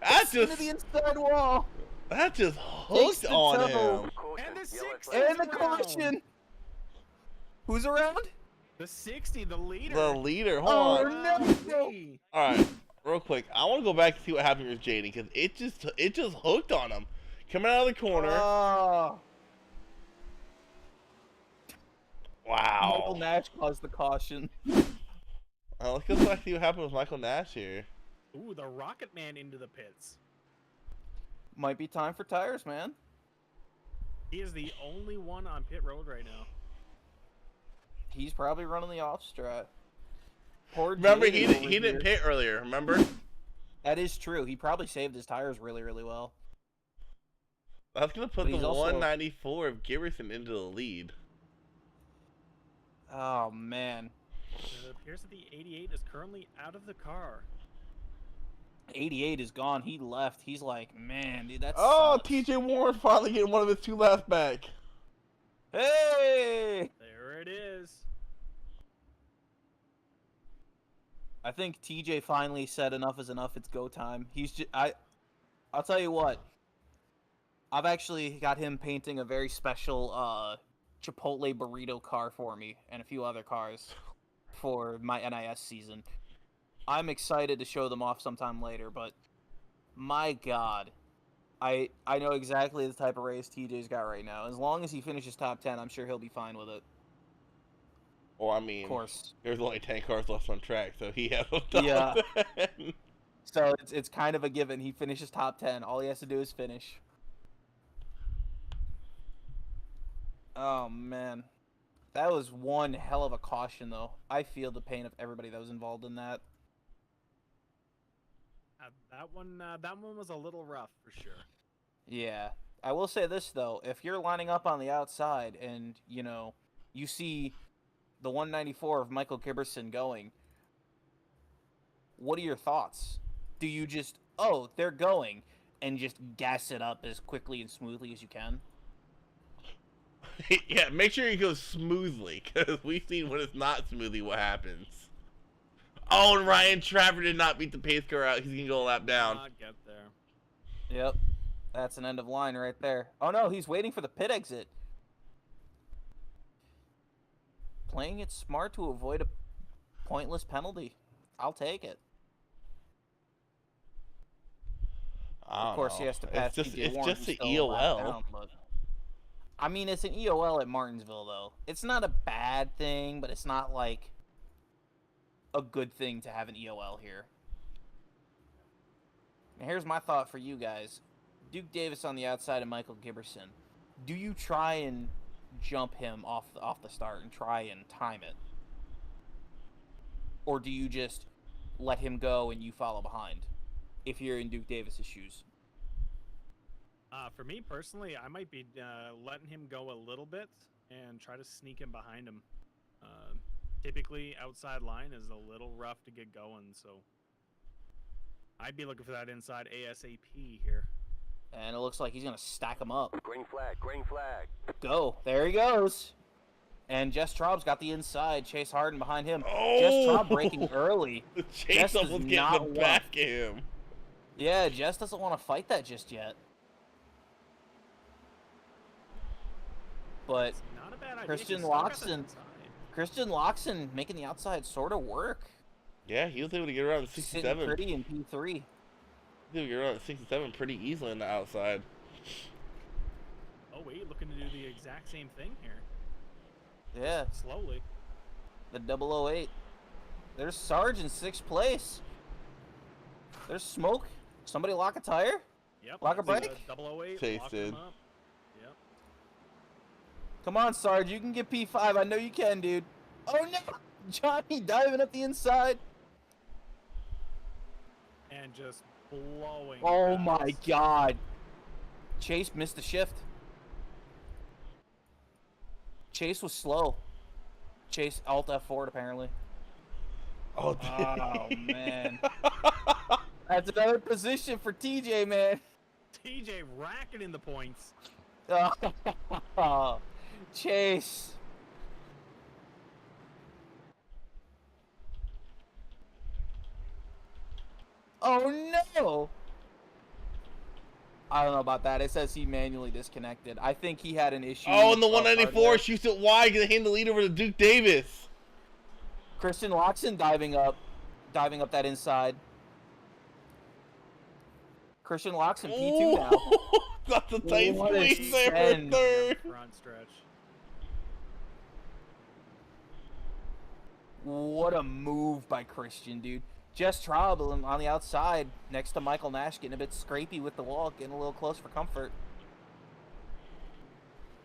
That to just the inside wall. that just hooked on him. And the 60. And the caution. Who's around? The 60, the leader. The leader. Hold Oh, on. no. All right, real quick. I want to go back and see what happened with Jaden because it just hooked on him. Coming out of the corner. Oh. Wow. Michael Nash caused the caution. Let's go back and see what happened with Michael Nash here. Ooh, the Rocket Man into the pits. Might be time for tires, man. He is the only one on pit road right now. He's probably running the off strat. Poor Remember, Jaden he over didn't here. pit earlier. Remember? That is true. He probably saved his tires really, really well. That's gonna put But the he's also- 194 of Giberson into the lead. Oh man. It appears that the 88 is currently out of the car. 88 is gone. He left. He's like, man, dude, that's. Oh, TJ Warren finally getting one of his 2 laps back. Hey! There it is. I think TJ finally said enough is enough. It's go time. He's just I'll tell you what. I've actually got him painting a very special Chipotle burrito car for me and a few other cars for my NIS season. I'm excited to show them off sometime later, but my God, I know exactly the type of race TJ's got right now. As long as he finishes top 10, I'm sure he'll be fine with it. Well, I mean, Of course. there's only 10 cars left on track, so he has a top Yeah. 10. So it's kind of a given. He finishes top 10. All he has to do is finish. Oh, man. That was one hell of a caution, though. I feel the pain of everybody that was involved in that. That one was a little rough for sure. Yeah. I will say this, though. If you're lining up on the outside and, you know, you see the 194 of Michael Giberson going, what are your thoughts? Do you just, oh, they're going, and just gas it up as quickly and smoothly as you can? Yeah, make sure he goes smoothly, because we've seen when it's not smoothly what happens. Oh, and Ryan Traver did not beat the pace car out. He's going to go a lap down. Not get there. Yep. That's an end of line right there. Oh, no, he's waiting for the pit exit. Playing it smart to avoid a pointless penalty. I'll take it. Of course, he has to pass TJ It's Warren, just who's the still a lap EOL. down, but... I mean, it's an EOL at Martinsville, though. It's not a bad thing, but it's not, like, a good thing to have an EOL here. And here's my thought for you guys. Duke Davis on the outside of Michael Giberson. Do you try and jump him off the start and try and time it? Or do you just let him go and you follow behind if you're in Duke Davis's shoes? For me personally, I might be letting him go a little bit and try to sneak him behind him. Typically, outside line is a little rough to get going, so I'd be looking for that inside ASAP here. And it looks like he's going to stack him up. Green flag, green flag. Go. There he goes. And Jess Traub's got the inside. Chase Harden behind him. Oh! Jess Traub breaking early. Chase Jess does almost not getting the back of him. Yeah, Jess doesn't want to fight that just yet. But It's not a bad idea. Christian He's still got that Loxton. inside. Christian Loxton making the outside sort of work. Yeah, he was able to get around the Sitting 67. pretty in P3. He was able to get around the 67 pretty easily on the outside. Oh wait, looking to do the exact same thing here. Yeah, Slowly. the 008. There's Sarge in 6th place. There's smoke. Somebody lock a tire? Yep. Lock a that's, break? 008. Chase locked did. him up. Yep. Come on, Sarge. You can get P5. I know you can, dude. Oh, no. Johnny diving up the inside. And just blowing. Oh past. my God. Chase missed the shift. Chase was slow. Chase Alt F4 apparently. Oh, Oh man. That's another position for TJ, man. TJ racking in the points. Chase. Oh no! I don't know about that. It says he manually disconnected. I think he had an issue. Oh, and the of 194 hardware. shoots it wide, gonna hand the lead over to Duke Davis. Christian Loxton diving up that inside. Christian Loxton P2 now. That's a tight What a squeeze there for send. third. Front stretch. What a move by Christian, dude. Just trouble on the outside next to Michael Nash, getting a bit scrapey with the wall, getting a little close for comfort.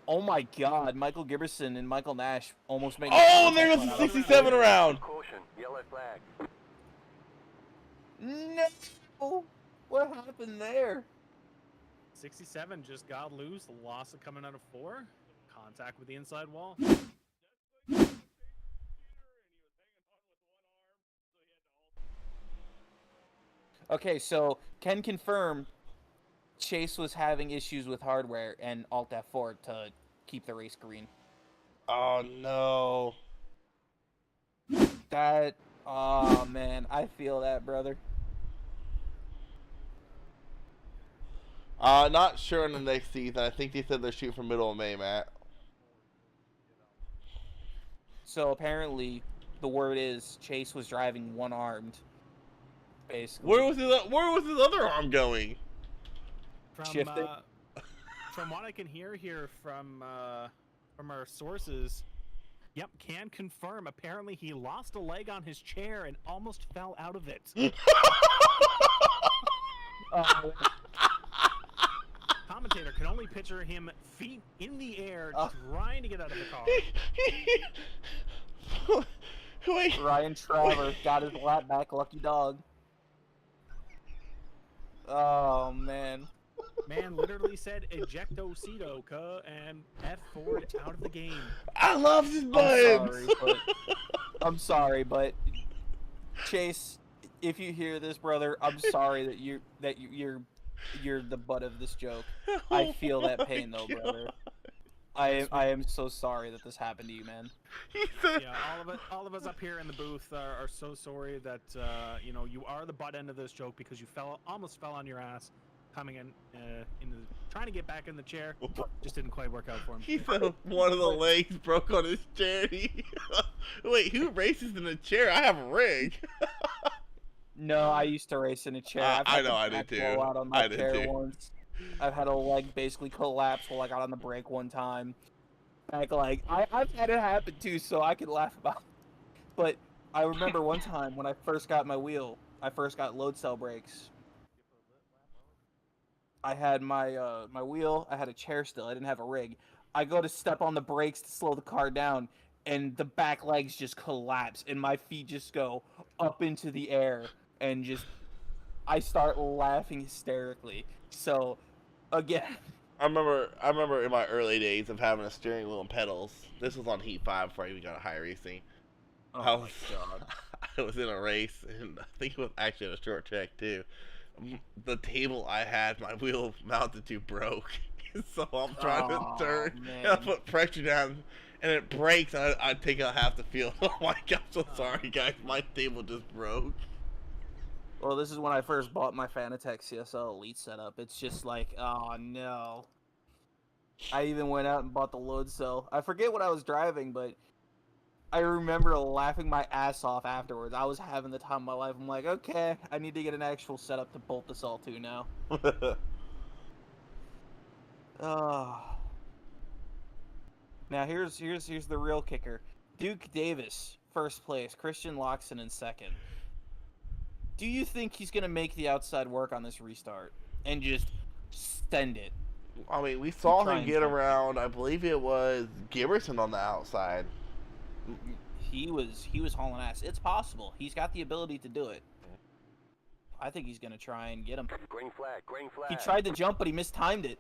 Oh my God, Michael Giberson and Michael Nash almost made. Oh, there goes the 67 around. Caution, yellow flag. No! What happened there? 67 just got loose. Loss of coming out of 4. Contact with the inside wall. Okay, so can confirm Chase was having issues with hardware and Alt F4 to keep the race green. Oh no. That, oh man, I feel that, brother. Not sure in the next season. I think they said they're shooting for middle of May, Matt. So apparently, the word is Chase was driving one-armed. Basically. Where was his other arm going? Shifting? From what I can hear here from our sources, yep, can confirm. Apparently, he lost a leg on his chair and almost fell out of it. Commentator can only picture him feet in the air, trying to get out of the car. Wait. Ryan Travers got his lap back, lucky dog. Oh man. Man literally said ejectocito and F4 out of the game. I love this button. I'm sorry, but Chase, if you hear this, brother, I'm sorry that you're the butt of this joke. I feel that pain though, brother. I am so sorry that this happened to you, man. Yeah, all of us up here in the booth are so sorry that you are the butt end of this joke because you almost fell on your ass coming in trying to get back in the chair. Just didn't quite work out for him. He said one of the legs broke on his chair. Wait, who races in a chair? I have a rig. No, I used to race in a chair. I know, I did too. Out on my I did chair too. once. I've had a leg basically collapse while I got on the brake one time. Back leg. I've had it happen too, so I could laugh about it. But I remember one time when I first got my wheel, I first got load cell brakes. I had my my wheel, I had a chair still, I didn't have a rig. I go to step on the brakes to slow the car down, and the back legs just collapse, and my feet just go up into the air, and just, I start laughing hysterically. So, again... I remember in my early days of having a steering wheel and pedals. This was on Heat 5 before I even got a high racing. Oh I my was, God. I was in a race, and I think it was actually a short track too. The table I had my wheel mounted to broke, so I'm trying to turn, man. and I put pressure down, and it breaks, and I take out half the field. Oh my God, I'm so sorry guys, my table just broke. Well, this is when I first bought my Fanatec CSL Elite setup. It's just like, oh no. I even went out and bought the load cell. I forget what I was driving, but I remember laughing my ass off afterwards. I was having the time of my life. I'm like, okay, I need to get an actual setup to bolt this all to now. Now here's the real kicker. Duke Davis, first place. Christian Loxton in second. Do you think he's going to make the outside work on this restart and just send it? I mean, we saw him get around, I believe it was Giberson on the outside. He was hauling ass. It's possible. He's got the ability to do it. I think he's gonna try and get him. Green flag, green flag. He tried to jump, but he mistimed it.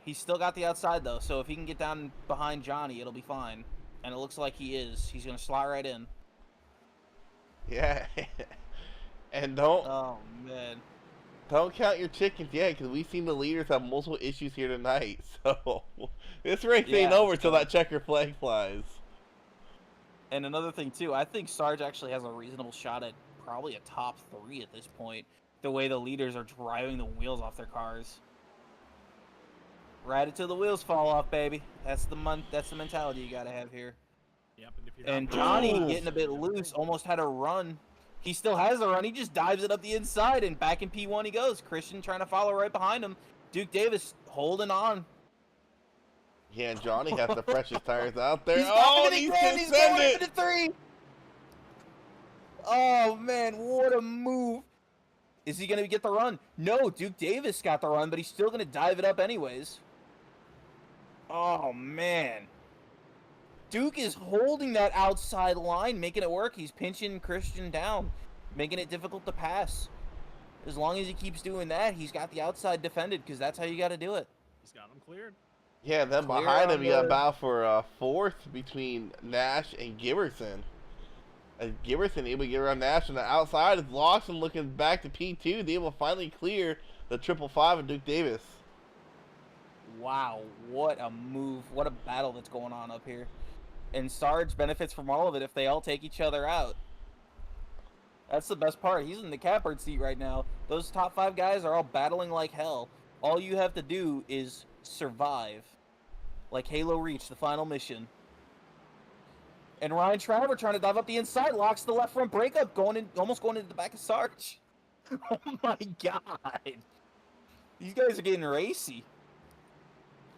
He's still got the outside though, so if he can get down behind Johnny, it'll be fine. And it looks like he is. He's gonna slot right in. Yeah. And don't Oh man. don't count your chickens yet, because we've seen the leaders have multiple issues here tonight. So this race ain't Yeah, over till that checker flag flies. And another thing too, I think Sarge actually has a reasonable shot at probably a top 3 at this point. The way the leaders are driving the wheels off their cars. Ride it till the wheels fall off, baby. That's the mentality you gotta have here. Yep. And, if you're And not- Johnny getting a bit loose, almost had a run. He still has a run. He just dives it up the inside, and back in P1 he goes. Christian trying to follow right behind him. Duke Davis holding on. Yeah, and Johnny has the freshest tires out there. He's Oh, going he's again. gonna He's send going it. for the 3. Oh man, what a move! Is he gonna get the run? No, Duke Davis got the run, but he's still gonna dive it up anyways. Oh man. Duke is holding that outside line, making it work. He's pinching Christian down, making it difficult to pass. As long as he keeps doing that, he's got the outside defended, because that's how you got to do it. He's got him cleared. Yeah, then Clear behind on him, you got the- about for 4th between Nash and Giberson. Giberson able to get around Nash on the outside. Is Lawson looking back to P2. They will finally clear the 555 of Duke Davis. Wow, what a move. What a battle that's going on up here. And Sarge benefits from all of it if they all take each other out. That's the best part. He's in the catbird seat right now. Those top 5 guys are all battling like hell. All you have to do is survive. Like Halo Reach, the final mission. And Ryan Traver trying to dive up the inside, locks the left front brake up, almost going into the back of Sarge. Oh my god. These guys are getting racy.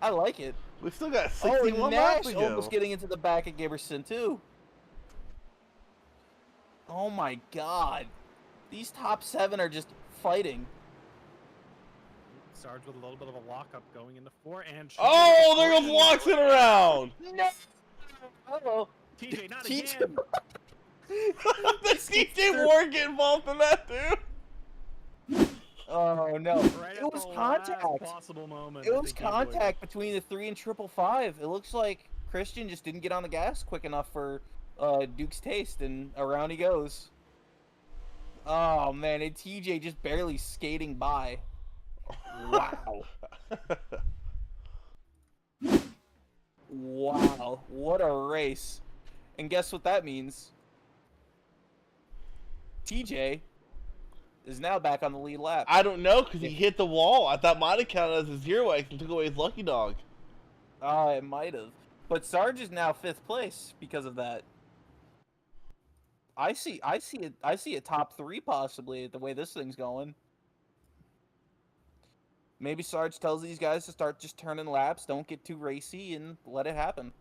I like it. We've still got Oh, 61 and laps Nash to go. almost getting into the back of Giberson, too. Oh, my God. These top 7 are just fighting. Sarge with a little bit of a lockup going into 4 and. Oh, there goes Lawson around. No! Uh-oh. TJ, not TJ. again. The CJ Ward get involved in that, too. Oh, no. Right It at was the last contact. possible moment. It I was think he avoided. contact between the 3 and 555. It looks like Christian just didn't get on the gas quick enough for Duke's taste, and around he goes. Oh, man, and TJ just barely skating by. Wow. Wow, what a race. And guess what that means? TJ is now back on the lead lap. I don't know, because he hit the wall. I thought might have counted as a 0x and took away his lucky dog. It might have. But Sarge is now 5th place because of that. I see a top 3 possibly the way this thing's going. Maybe Sarge tells these guys to start just turning laps, don't get too racy, and let it happen.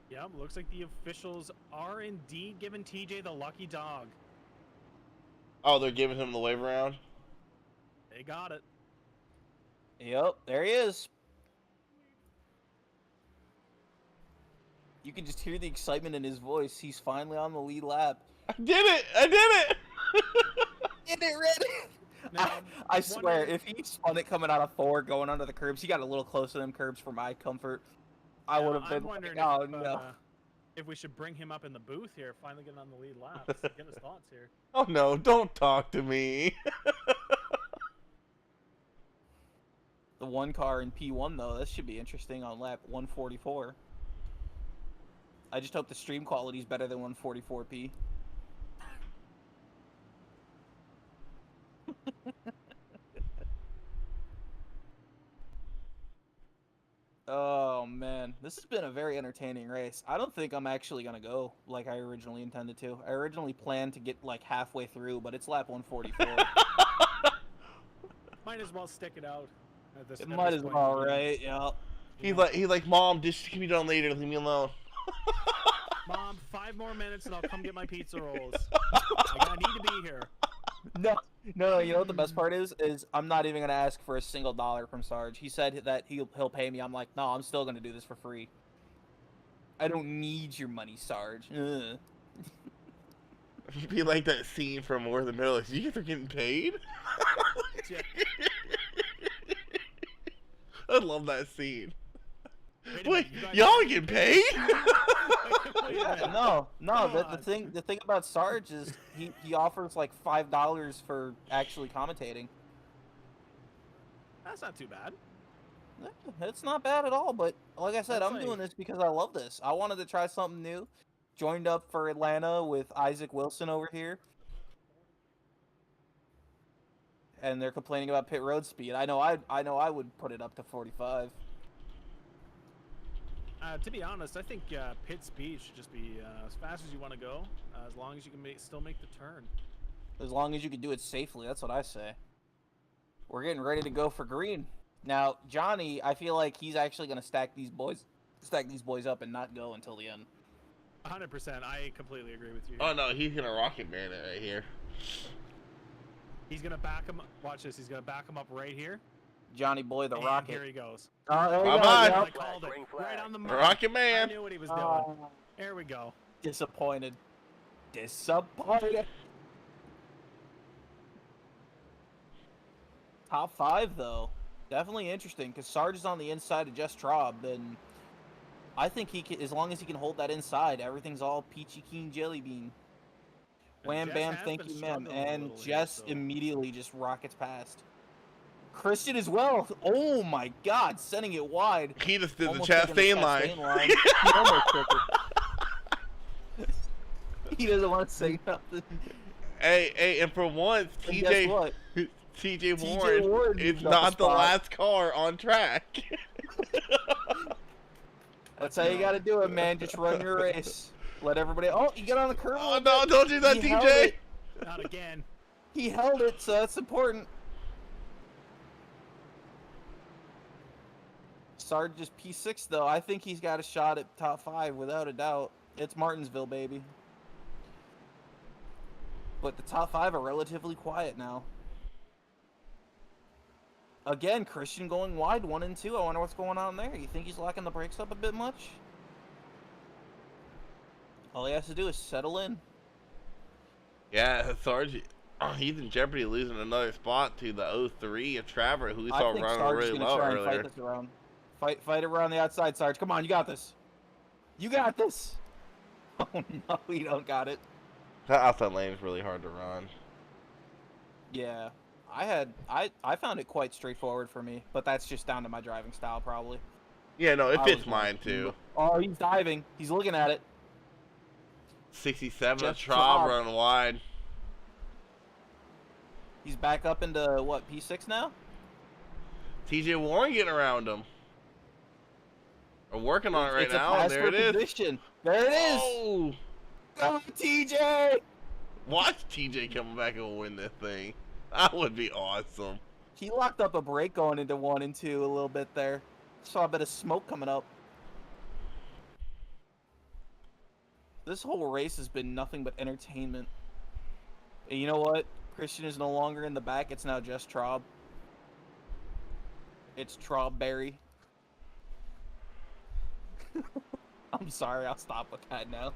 Yep, looks like the officials are indeed giving TJ the lucky dog. Oh, they're giving him the wave around? They got it. Yep, there he is. You can just hear the excitement in his voice. He's finally on the lead lap. I did it! I did it! Get it ready! Now, I swear, wonder- if he spun it coming out of 4, going under the curbs, he got a little close to them curbs for my comfort. I now, would have I'm been like, wondering oh if, no. if we should bring him up in the booth here, finally getting on the lead lap. Let's get his thoughts here. Oh no, don't talk to me. The 1 car in P1 though, that should be interesting on lap 144. I just hope the stream quality is better than 144p. Oh man, this has been a very entertaining race. I don't think I'm actually gonna go like I originally intended to. I originally planned to get like halfway through, but it's lap 144. Might as well stick it out. At this, It at might this as point, well, you know. right? Yeah. He's like, Mom, this can be done later. Leave me alone. Mom, 5 more minutes and I'll come get my pizza rolls. I need to be here. No. You know what the best part is I'm not even gonna ask for a single dollar from Sarge. He said that he'll pay me. I'm like, no, I'm still gonna do this for free. I don't need your money, Sarge. Ugh. It'd be like that scene from War in the Middle. Like, you guys are getting paid? Yeah. I love that scene. Wait a Wait, minute, you guys y'all are are getting paid? Wait a minute. No, Come the on. thing about Sarge is he offers like $5 for actually commentating. That's not too bad. It's not bad at all, but like I said, That's I'm doing like- this because I love this. I wanted to try something new. Joined up for Atlanta with Isaac Wilson over here. And they're complaining about pit road speed. I know I would put it up to 45. To be honest, I think pit speed should just be as fast as you want to go, as long as you can still make the turn. As long as you can do it safely, that's what I say. We're getting ready to go for green. Now, Johnny, I feel like he's actually going to stack these boys up and not go until the end. 100%. I completely agree with you. Oh no, he's gonna rocket man it right here. He's gonna back him. Watch this. He's gonna back him up right here. Johnny boy, the And rocket. Here he goes. There you Bye go, bye. yep. I called it. Green flag. Right on the The mark. rocket I man. knew what he was doing. There we go. Disappointed. Disappointed. Top 5 though, definitely interesting because Sarge is on the inside of Just Traub, and I think he can, as long as he can hold that inside, everything's all peachy keen jelly bean. Wham Jess bam, has thank been you, ma'am, struggling a and little here, Jess so- immediately just rockets past. Christian as well. Oh my God, sending it wide. He just did the Almost taking Chastain line. He almost took it. He doesn't want to say nothing. Hey, and for once, And guess what? TJ TJ Warren Warren is moved up a not the spot. last car on track. That's how you got to do it, man. Just run your race. Let everybody. Oh, you get on the curve. a Oh little no, bit. don't do that, He held TJ. it. Not again. He held it, so that's important. Sarge is P6 though. I think he's got a shot at top 5 without a doubt. It's Martinsville, baby. But the top 5 are relatively quiet now. Again, Christian going wide 1 and 2. I wonder what's going on there. You think he's locking the brakes up a bit much? All he has to do is settle in. Yeah, Sarge, he's in jeopardy of losing another spot to the 03 of Traver, who we I saw think running Sarge is really gonna well try and earlier. fight this around. Fight it around the outside, Sarge. Come on, you got this. You got this. Oh no, we don't got it. That outside lane is really hard to run. Yeah, I found it quite straightforward for me, but that's just down to my driving style, probably. Yeah, no, it I fits was mine like, too. Oh, he's diving. He's looking at it. 67 of Just Trav Traub. running wide. He's back up into what, P6 now? TJ Warren getting around him. I'm working on it right It's now, a and there it is. position. There it is. Oh, Go, TJ. watch TJ come back and win this thing. That would be awesome. He locked up a break going into 1 and 2 a little bit there. Saw a bit of smoke coming up. This whole race has been nothing but entertainment. And you know what? Christian is no longer in the back. It's now just Traub. It's Traubberry. I'm sorry. I'll stop with that now.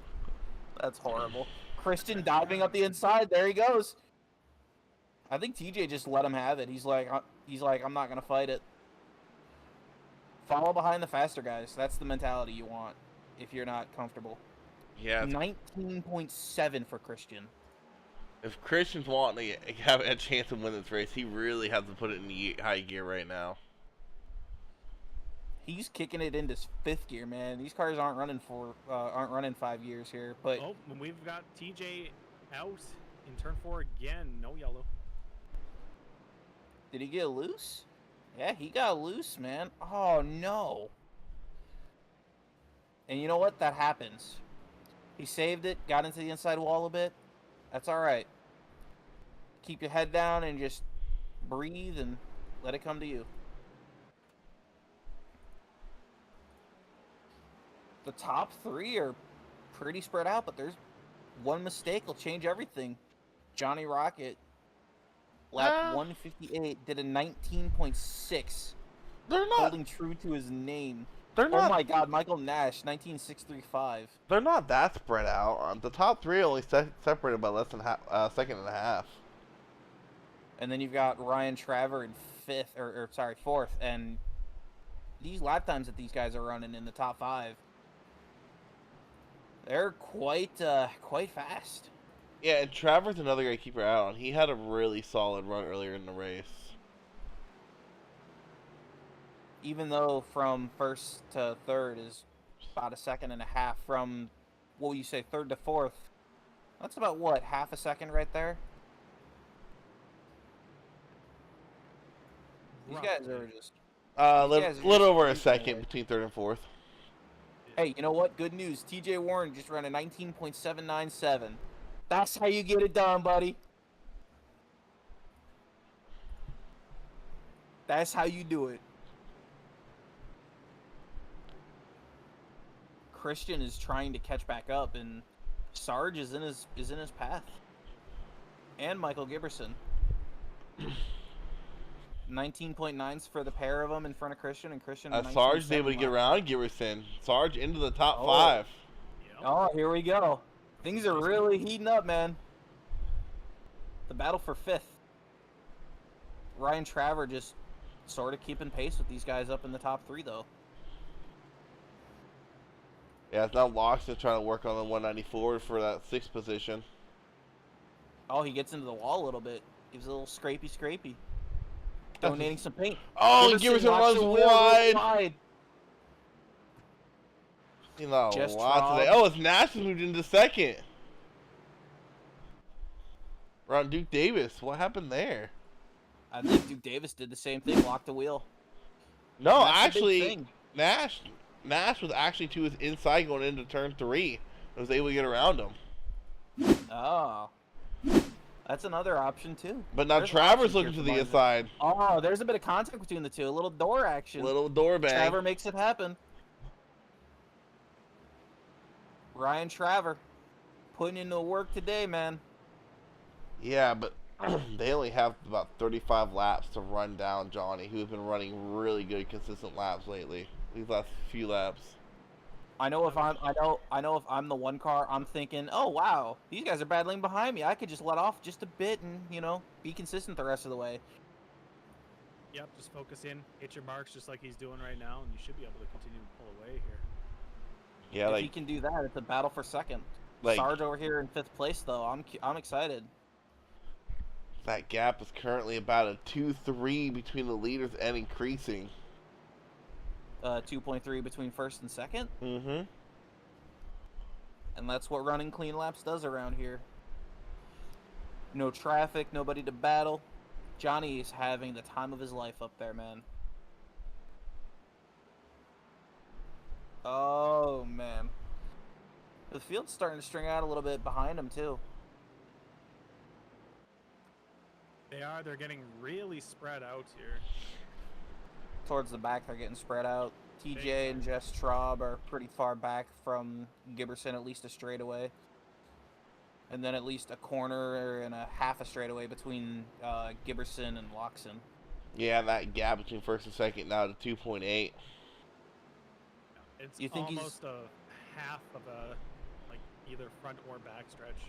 That's horrible. Christian diving up the inside. There he goes. I think TJ just let him have it. He's like, I'm not gonna fight it. Follow behind the faster guys. That's the mentality you want if you're not comfortable. Yeah, 19.7 for Christian. if Christian's wanting to have a chance to win this race, he really has to put it in high gear right now. He's kicking it into 5th gear, man. These cars aren't running 5 years here. But Oh, and we've got TJ out in turn 4 again. No yellow. did he get loose? Yeah, he got loose, man. Oh no. And you know what? That happens. He saved it, got into the inside wall a bit. That's all right. Keep your head down and just breathe and let it come to you. The top 3 are pretty spread out, but there's one mistake will change everything. Johnny Rocket, lap 158, did a 19.6, They're not. holding true to his name. They're Oh not. my God, Michael Nash, 19.635. They're not that spread out. The top three are only separated by less than second and a half. And then you've got Ryan Traver in fourth, and these lap times that these guys are running in the top 5, they're quite fast. Yeah, and Traver's another guy to keep your eye on. He had a really solid run earlier in the race. Even though from first to third is about a second and a half, from, what would you say, third to fourth, that's about, what, half a second right there? These guys are just... little over a second between third and fourth. Hey, you know what? Good news. TJ Warren just ran a 19.797. That's how you get it done, buddy. That's how you do it. Christian is trying to catch back up, and Sarge is in his path. And Michael Giberson. 19.9s for the pair of them in front of Christian, and Christian. Sarge is able to get around Giberson. Sarge into the top 5. Oh, here we go. Things are really heating up, man. The battle for 5th. Ryan Traver just sort of keeping pace with these guys up in the top 3, though. Yeah, it's now Loxton trying to work on the 194 for that 6th position. Oh, he gets into the wall a little bit. Gives a little scrapey. Donating some paint. Oh, Giberson runs wide. You know, Just lots today. Oh, it's Nash who moved into second. Around Duke Davis. What happened there? I think Duke Davis did the same thing, locked the wheel. No, actually, Nash was actually to his inside going into turn 3. And was able to get around him. Oh. That's another option, too. But now Traver's looking to the inside. Oh, there's a bit of contact between the two. A little door action. Little door bang. Traver makes it happen. Ryan Traver putting in the work today, man. Yeah, but they only have about 35 laps to run down Johnny, who's been running really good, consistent laps lately. These last few laps. I know if I'm the one car, I'm thinking, oh wow, these guys are battling behind me. I could just let off just a bit and, you know, be consistent the rest of the way. Yep, just focus in, hit your marks just like he's doing right now, and you should be able to continue to pull away here. Yeah, if he can do that, it's a battle for second. Sarge over here in 5th place, though. I'm excited. That gap is currently about a 2-3 between the leaders and increasing. 2.3 between first and second. Mm-hmm. And that's what running clean laps does around here. No traffic, nobody to battle. Johnny is having the time of his life up there, man. Oh, man. The field's starting to string out a little bit behind him, too. They're getting really spread out here. Towards the back, they're getting spread out. TJ and Jess Traub are pretty far back from Giberson, at least a straightaway. And then at least a corner and a half a straightaway between Giberson and Loxton. Yeah, that gap between first and second now to 2.8. It's you think almost a half of a, like, either front or back stretch.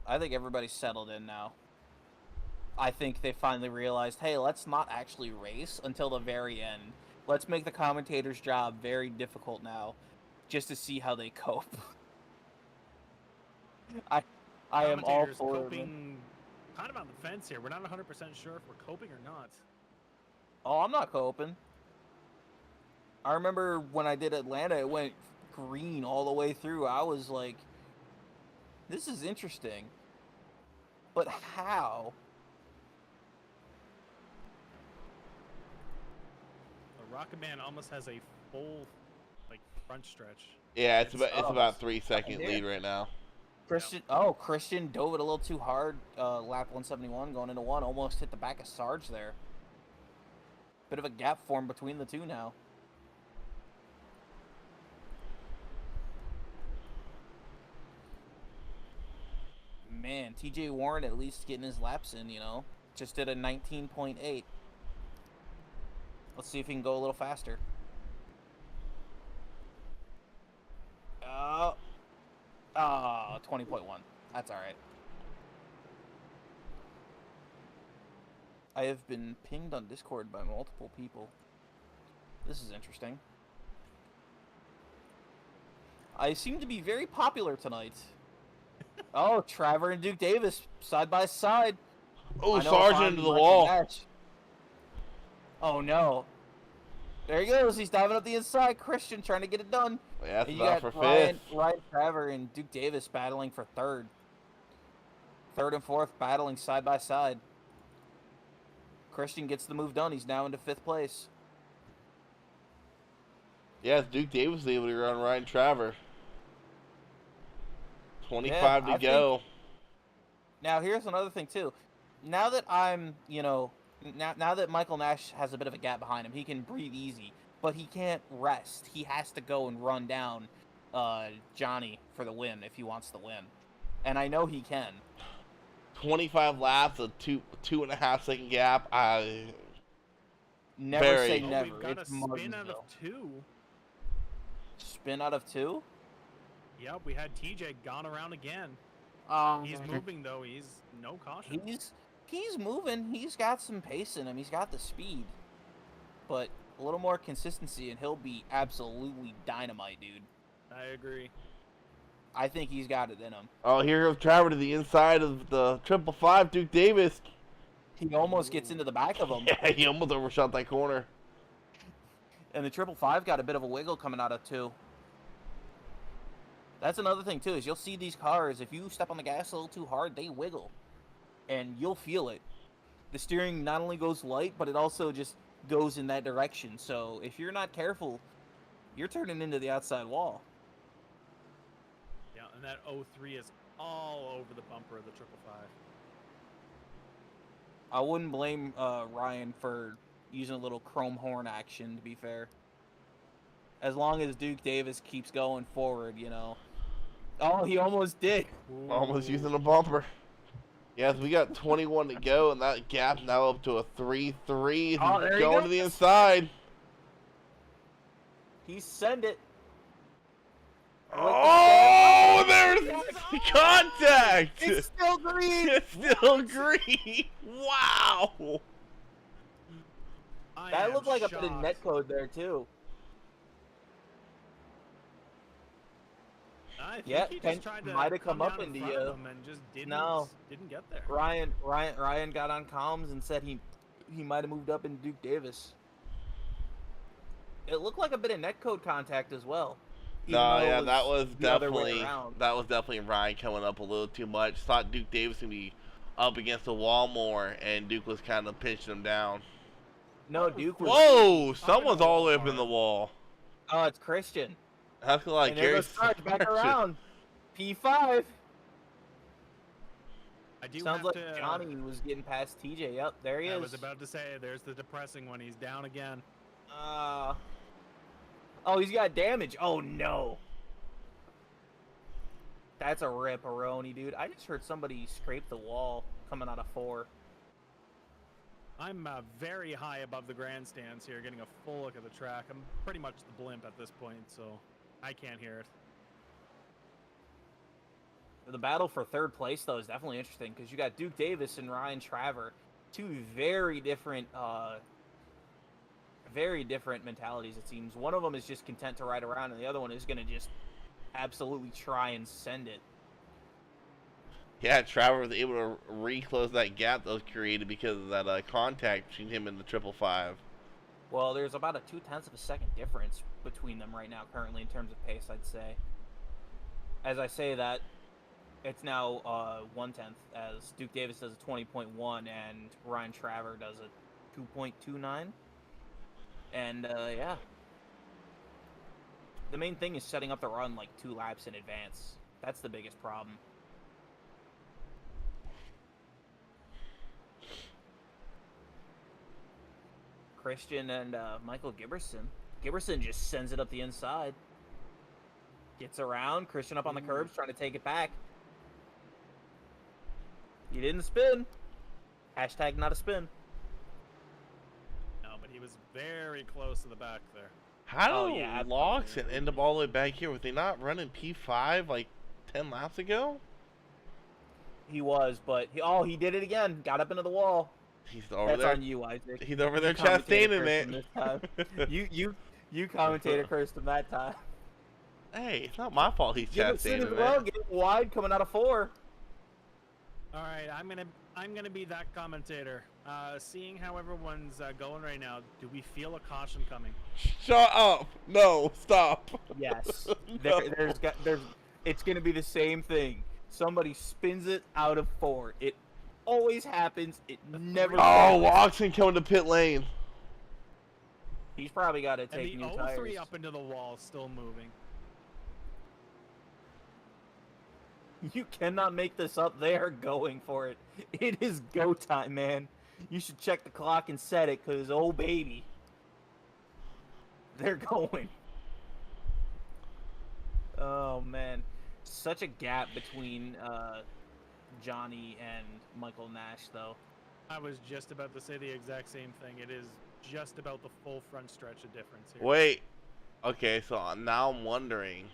I think everybody's settled in now. I think they finally realized, hey, let's not actually race until the very end. Let's make the commentator's job very difficult now, just to see how they cope. I am all for coping kind of on the fence here. We're not 100% sure if we're coping or not. Oh, I'm not coping. I remember when I did Atlanta, it went green all the way through. I was like, this is interesting. But how? The Rocket Man almost has a full, like, front stretch. Yeah, it's about 3 second lead right now. Christian dove it a little too hard. Lap 171 going into 1, almost hit the back of Sarge there. Bit of a gap formed between the two now. Man, TJ Warren at least getting his laps in, you know. Just did a 19.8. Let's see if he can go a little faster. 20.1. That's all right. I have been pinged on Discord by multiple people. This is interesting. I seem to be very popular tonight. Oh, Trevor and Duke Davis side by side. Oh, Sargent into the wall. Oh no. There he goes. He's diving up the inside. Christian trying to get it done. Yeah, And that's you about got for Ryan fifth. Trevor and Duke Davis battling for third. Third and fourth battling side by side. Christian gets the move done. He's now into fifth place. Yeah, Duke Davis is able to run Ryan Traver. 25 to go. Now, here's another thing, too. Now that I'm, now that Michael Nash has a bit of a gap behind him, he can breathe easy, but he can't rest. He has to go and run down Johnny for the win if he wants to win. And I know he can. 25 laps, a 2.5 second gap. Never say never. We've got It's a spin Martinsville. out of 2. Spin out of 2? Yep, we had TJ gone around again. He's moving though. He's no caution. He's moving. He's got some pace in him. He's got the speed, but a little more consistency, and he'll be absolutely dynamite, dude. I agree. I think he's got it in him. Oh, here goes Traver to the inside of the 555. Duke Davis. He almost gets into the back of him. Yeah, he almost overshot that corner. And the 555 got a bit of a wiggle coming out of 2. That's another thing, too, is you'll see these cars, if you step on the gas a little too hard, they wiggle. And you'll feel it. The steering not only goes light, but it also just goes in that direction. So if you're not careful, you're turning into the outside wall. Yeah, and that 03 is all over the bumper of the 555. I wouldn't blame Ryan for using a little chrome horn action, to be fair. As long as Duke Davis keeps going forward, Oh, he almost did. Ooh. Almost using a bumper. Yes, we got 21 to go, and that gap now up to a 3-3. Oh, there he going to the inside. He sent it. Oh, there's the contact. It's still green. It's still green. Wow. That looked like a bit of net code there, too. I think Yeah, he just tried to might have come up down in into front you. of him and just didn't get there. Ryan got on comms and said he might have moved up in Duke Davis. It looked like a bit of netcode contact as well. No, yeah, that was the other way definitely Ryan coming up a little too much. Thought Duke Davis would be up against the wall more, and Duke was kind of pinching him down. No, Duke was. Whoa! Someone's all the way up in the wall. Oh, it's Christian. That's like And there Gary goes Sarge back Sargent. around. P5. I do Sounds have like to, Johnny was getting past TJ. Yep, there he is. I was about to say, there's the depressing one. He's down again. Oh, he's got damage. Oh, no. That's a rip-a-roni, dude. I just heard somebody scrape the wall coming out of 4. I'm very high above the grandstands here, getting a full look at the track. I'm pretty much the blimp at this point, so I can't hear it. The battle for third place, though, is definitely interesting because you got Duke Davis and Ryan Traver, two very different mentalities, it seems. One of them is just content to ride around, and the other one is going to just absolutely try and send it. Yeah, Traver was able to reclose that gap that was created because of that contact between him and the 555. Well, there's about a 0.2 of a second difference between them right now, currently, in terms of pace, I'd say. As I say that, it's now 0.1, as Duke Davis does a 20.1 and Ryan Traver does a 2.29. And, yeah. The main thing is setting up the run like 2 laps in advance. That's the biggest problem. Christian and Michael Giberson. Giberson just sends it up the inside. Gets around. Christian up on the curbs trying to take it back. He didn't spin. Hashtag not a spin. No, but he was very close to the back there. How Oh, do yeah, Locks and end up all the way back here? Was they not running P5? Like, 10 laps ago? He was, but he did it again. Got up into the wall. He's over That's there. on you, Isaac. He's over You there commentator chastising cursed him it. this time. You commentator cursed him that time. Hey, it's not my fault he's Give it soon chastising as well. it. Get it wide coming out of 4. All right, I'm gonna be that commentator. Seeing how everyone's going right now, do we feel a caution coming? Shut up! No, stop. Yes. No. It's gonna be the same thing. Somebody spins it out of 4. It always happens. It never. Oh, Watson coming to pit lane. He's probably got to And take the new 0-3 tires. up into the wall, still moving. You cannot make this up. They are going for it. It is go time, man. You should check the clock and set it, because, oh, baby. They're going. Oh, man. Such a gap between Johnny and Michael Nash, though. I was just about to say the exact same thing. It is just about the full front stretch of difference here. Wait. Okay, so now I'm wondering,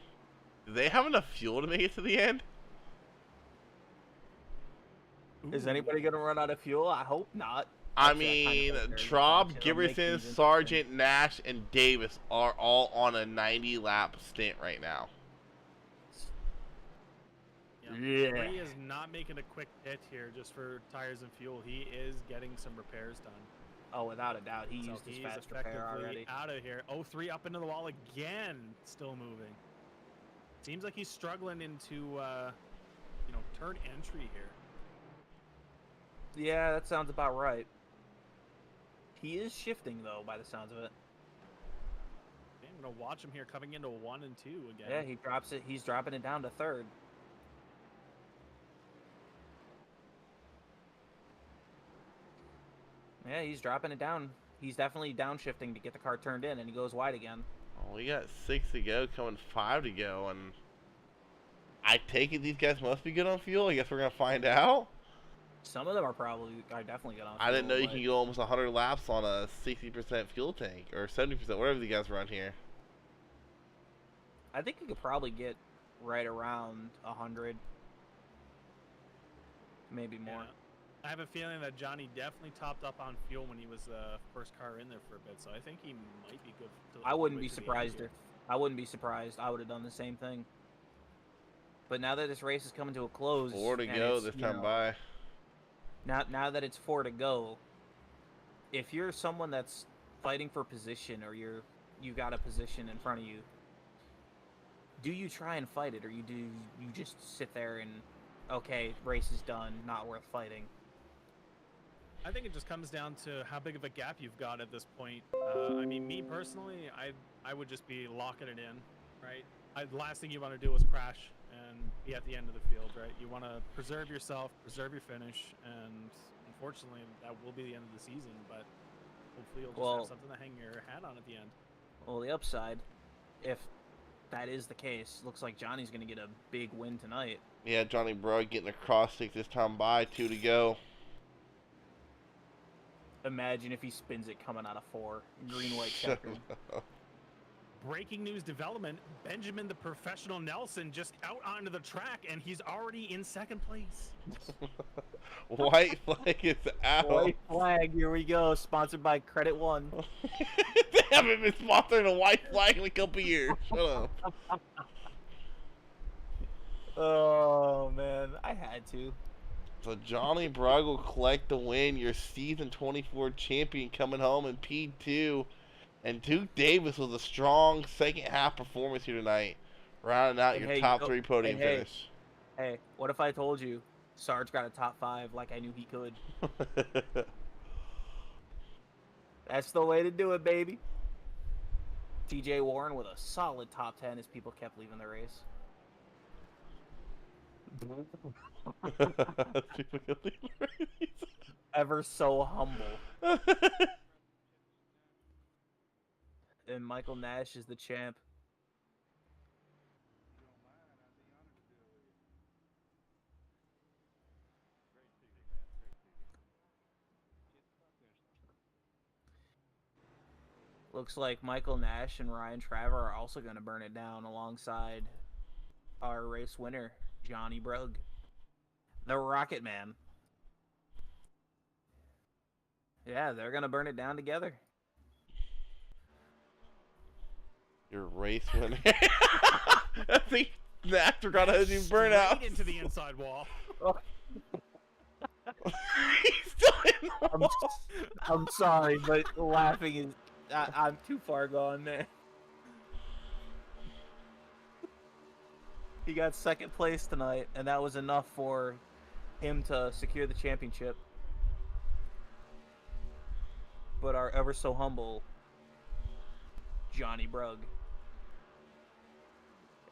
do they have enough fuel to make it to the end? Is anybody going to run out of fuel? I hope not. I Actually, mean, kinda hope there is. Traub, It'll make Giberson, things interesting. Sargent, Nash, and Davis are all on a 90-lap stint right now. Yeah. Bree is not making a quick hit here just for tires and fuel. He is getting some repairs done. Oh, without a doubt. He So used his he's fast repair effectively already. out of here. 0-3 up into the wall again, still moving. Seems like he's struggling into, turn entry here. Yeah, that sounds about right. He is shifting, though, by the sounds of it. Okay, I'm gonna watch him here coming into 1 and 2 again. Yeah, he drops it. He's dropping it down to 3rd. Yeah, he's dropping it down. He's definitely downshifting to get the car turned in, and he goes wide again. Oh, we got 6 to go, coming 5 to go, and I take it these guys must be good on fuel. I guess we're gonna find out. Some of them are definitely good on I didn't know fuel, you but can go almost 100 laps on a 60% fuel tank, or 70%, whatever the guys run here. I think you could probably get right around 100. Maybe more. Yeah. I have a feeling that Johnny definitely topped up on fuel when he was the first car in there for a bit, so I think he might be good. I wouldn't be surprised if I wouldn't be surprised. I would have done the same thing. But now that this race is coming to a close, 4 to and go it's, this you time know, by. Now that it's 4 to go, if you're someone that's fighting for position, or you got a position in front of you, do you try and fight it, or do you just sit there and, okay, race is done, not worth fighting? I think it just comes down to how big of a gap you've got at this point. I mean, me personally, I would just be locking it in, right? Last thing you want to do is crash and be at the end of the field, right? You want to preserve yourself, preserve your finish, and unfortunately, that will be the end of the season, but hopefully you'll just have something to hang your hat on at the end. Well, the upside, if that is the case, looks like Johnny's going to get a big win tonight. Yeah, Johnny Brugg getting a cross stick this time by, 2 to go. Imagine if he spins it coming out of 4. Green, white, checkered. Breaking news development, Benjamin the Professional Nelson just out onto the track, and he's already in 2nd place. White flag is out. White flag, here we go. Sponsored by Credit One. They haven't been sponsoring a white flag in a couple years. Shut up. Oh, man. I had to. So Johnny Brugg will collect the win. Your season 24 champion coming home in P2. And Duke Davis was a strong second half performance here tonight. Rounding out your top 3 podium finish. Hey, what if I told you Sarge got a top 5 like I knew he could? That's the way to do it, baby. TJ Warren with a solid top 10 as people kept leaving the race. Ever so humble. And Michael Nash is the champ. Looks like Michael Nash and Ryan Traver are also going to burn it down alongside our race winner, Johnny Brugg, the Rocket Man. Yeah, they're gonna burn it down together. Your race winner. I think the actor got a new burnout. Straight into the inside wall. He's still in the wall. I'm sorry, but laughing is I'm too far gone there. He got second place tonight, and that was enough for him to secure the championship. But our ever so humble Johnny Brugg.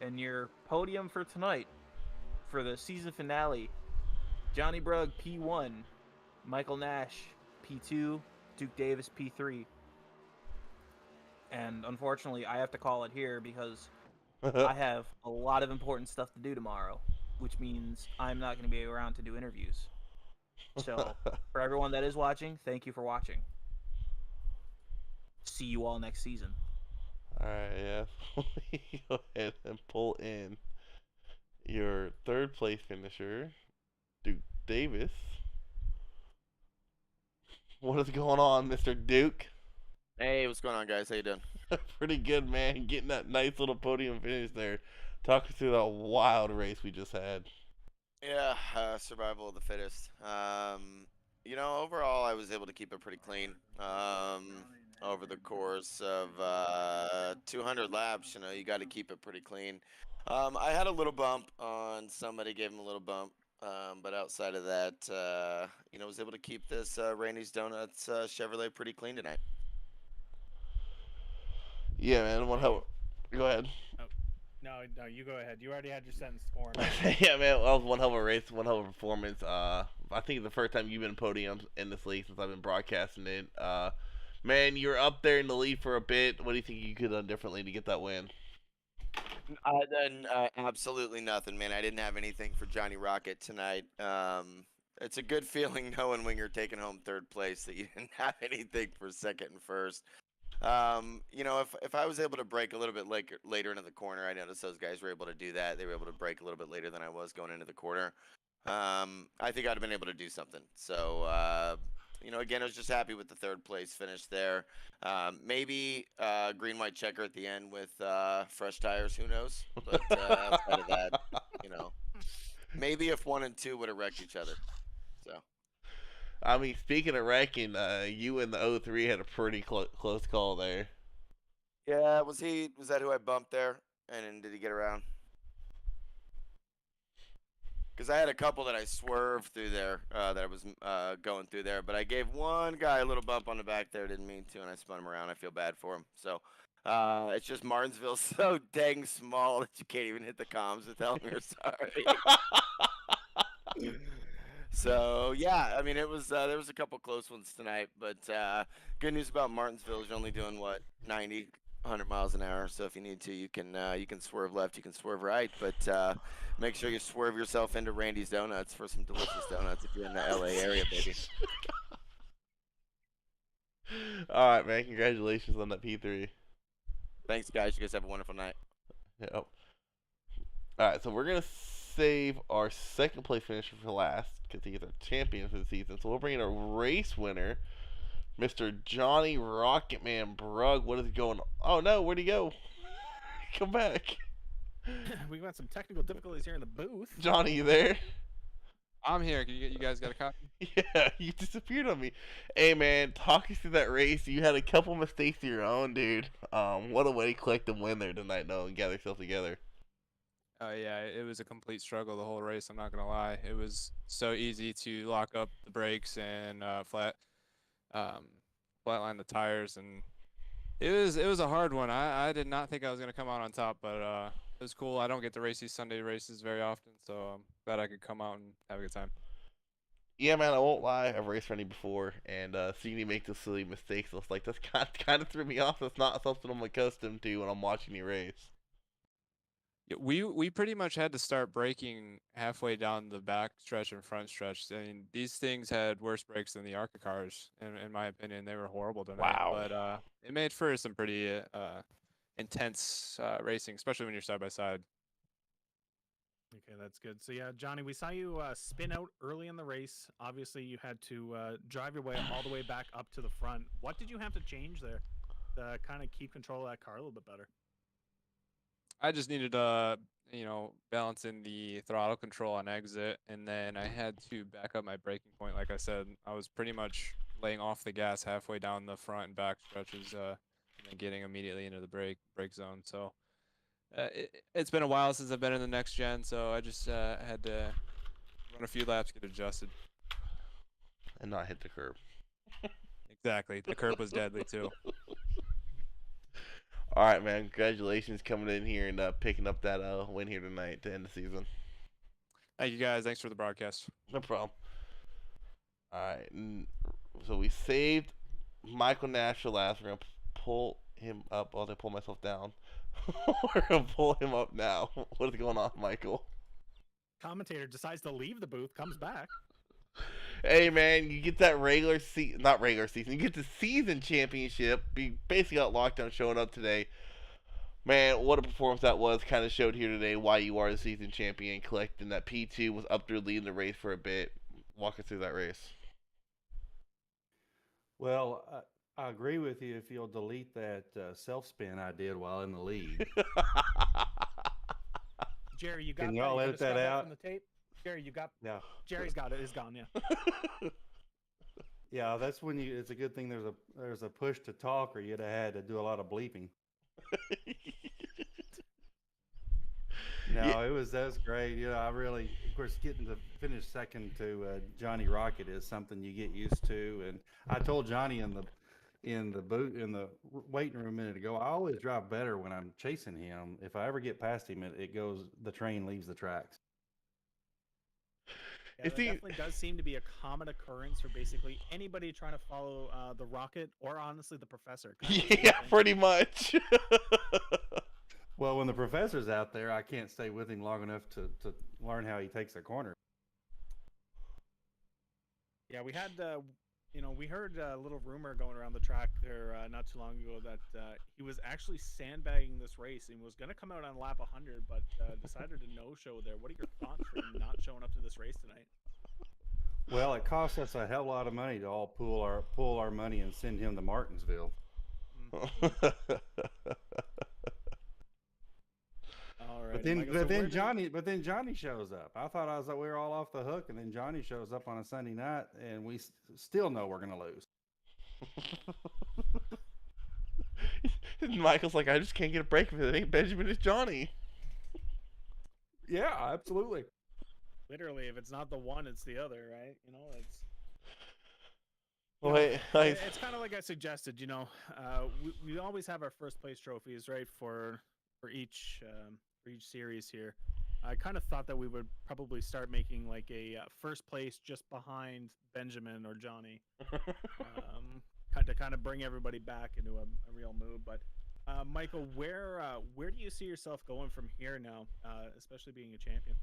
And your podium for tonight, for the season finale, Johnny Brugg P1, Michael Nash P2, Duke Davis P3. And unfortunately, I have to call it here because I have a lot of important stuff to do tomorrow, which means I'm not going to be around to do interviews. So, for everyone that is watching, thank you for watching. See you all next season. Alright, yeah. Go ahead and pull in your third place finisher, Duke Davis. What is going on, Mr. Duke? Hey, what's going on, guys? How you doing? Pretty good, man. Getting that nice little podium finish there. Talk us through that wild race we just had. Yeah, survival of the fittest. Overall, I was able to keep it pretty clean. Over the course of 200 laps, you got to keep it pretty clean. I had a little bump on somebody, gave him a little bump. But outside of that, was able to keep this Randy's Donuts Chevrolet pretty clean tonight. Yeah, man. Go ahead. No, you go ahead. You already had your sentence for me. Yeah, man. That was one hell of a race, one hell of a performance. I think the first time you've been podium in this league since I've been broadcasting it. Man, you're up there in the lead for a bit. What do you think you could have done differently to get that win? Absolutely nothing, man. I didn't have anything for Johnny Rocket tonight. It's a good feeling knowing when you're taking home third place that you didn't have anything for second and first. If I was able to break a little bit later into the corner, I noticed those guys were able to do that. They were able to break a little bit later than I was going into the corner. I think I'd have been able to do something. So, again, I was just happy with the third place finish there. Maybe green white checker at the end with fresh tires. Who knows? But outside of that, maybe if 1 and 2 would have wrecked each other. So. I mean, speaking of wrecking, you and the 03 had a pretty close call there. Yeah, was that who I bumped there? And did he get around? Because I had a couple that I swerved through there, that I was going through there. But I gave one guy a little bump on the back there, didn't mean to, and I spun him around. I feel bad for him. So it's just Martinsville's so dang small that you can't even hit the comms to tell them you're sorry. So yeah, I mean there was a couple close ones tonight, but good news about Martinsville is you're only doing 90, 100 miles an hour. So if you need to, you can swerve left, you can swerve right, but make sure you swerve yourself into Randy's Donuts for some delicious donuts if you're in the LA area, baby. All right, man. Congratulations on that P3. Thanks, guys. You guys have a wonderful night. Yep. All right, so we're gonna save our second place finisher for last because he gets our champion for the season. So we'll bring in a race winner, Mr. Johnny Rocketman Brugg. What is going on? Oh no, where'd he go? Come back. We've got some technical difficulties here in the booth. Johnny, you there? I'm here. You guys got a copy? Yeah, you disappeared on me. Hey man, talk us through that race. You had a couple mistakes of your own, dude. What a way to collect the win there tonight, though, and gather yourself together. Yeah, it was a complete struggle the whole race. I'm not gonna lie. It was so easy to lock up the brakes and flatline the tires, and it was a hard one. I did not think I was gonna come out on top, but it was cool. I don't get to race these Sunday races very often, so I'm glad I could come out and have a good time. Yeah, man, I won't lie. I've raced Randy before, and seeing you make those silly mistakes, I was like, that's kind of threw me off. That's not something I'm accustomed to when I'm watching you race. Yeah, we pretty much had to start braking halfway down the back stretch and front stretch. I mean, these things had worse brakes than the ARCA cars, in my opinion. They were horrible tonight. Wow. But it made for some pretty intense racing, especially when you're side by side. Okay, that's good. So yeah, Johnny, we saw you spin out early in the race. Obviously, you had to drive your way all the way back up to the front. What did you have to change there to kind of keep control of that car a little bit better? I just needed balance in the throttle control on exit, and then I had to back up my braking point. Like I said, I was pretty much laying off the gas halfway down the front and back stretches, and then getting immediately into the brake zone. So it's been a while since I've been in the next gen, so I just had to run a few laps, get adjusted. And not hit the curb. Exactly. The curb was deadly too. All right, man. Congratulations coming in here and picking up that win here tonight to end the season. Thank you guys. Thanks for the broadcast. No problem. All right. So we saved Michael Nash for last. We're going to pull him up. I'll pull myself down. We're going to pull him up now. What is going on, Michael? Commentator decides to leave the booth, comes back. Hey, man, you get that not regular season, you get the season championship. You basically got lockdown showing up today. Man, what a performance that was. Kind of showed here today why you are the season champion, collecting that P2 was up there leading the race for a bit. Walk us through that race. Well, I agree with you if you'll delete that self-spin I did while in the lead. Jerry, you got Can that? y'all You edit gonna that scrub out? from the tape? Jerry, you got. Yeah. Jerry's got it. It's gone. Yeah. Yeah, that's when it's a good thing there's a push to talk, or you'd have had to do a lot of bleeping. No, Yeah. that was great. You know, I really, of course, getting to finish second to Johnny Rocket is something you get used to. And I told Johnny in the waiting room a minute ago, I always drive better when I'm chasing him. If I ever get past him, the train leaves the tracks. Yeah, that definitely does seem to be a common occurrence for basically anybody trying to follow the Rocket, or honestly the Professor. Yeah, pretty much. Well, when the Professor's out there, I can't stay with him long enough to learn how he takes a corner. Yeah, we had, we heard a little rumor going around the track there not too long ago that he was actually sandbagging this race and was going to come out on lap 100, but decided to no-show there. What are your thoughts for him not showing up to this race tonight? Well, it cost us a hell of a lot of money to all pool our money and send him to Martinsville. All right, but then Johnny shows up. I thought we were all off the hook, and then Johnny shows up on a Sunday night, and we still know we're gonna lose. Michael's like, I just can't get a break if it ain't Benjamin, it's Johnny. Yeah, absolutely. Literally, if it's not the one, it's the other, right? It's. Well, it's kind of like I suggested. We always have our first place trophies, right, for each series here. I kind of thought that we would probably start making like a first place just behind Benjamin or Johnny, to kind of bring everybody back into a real mood. But Michael, where do you see yourself going from here now, especially being a champion?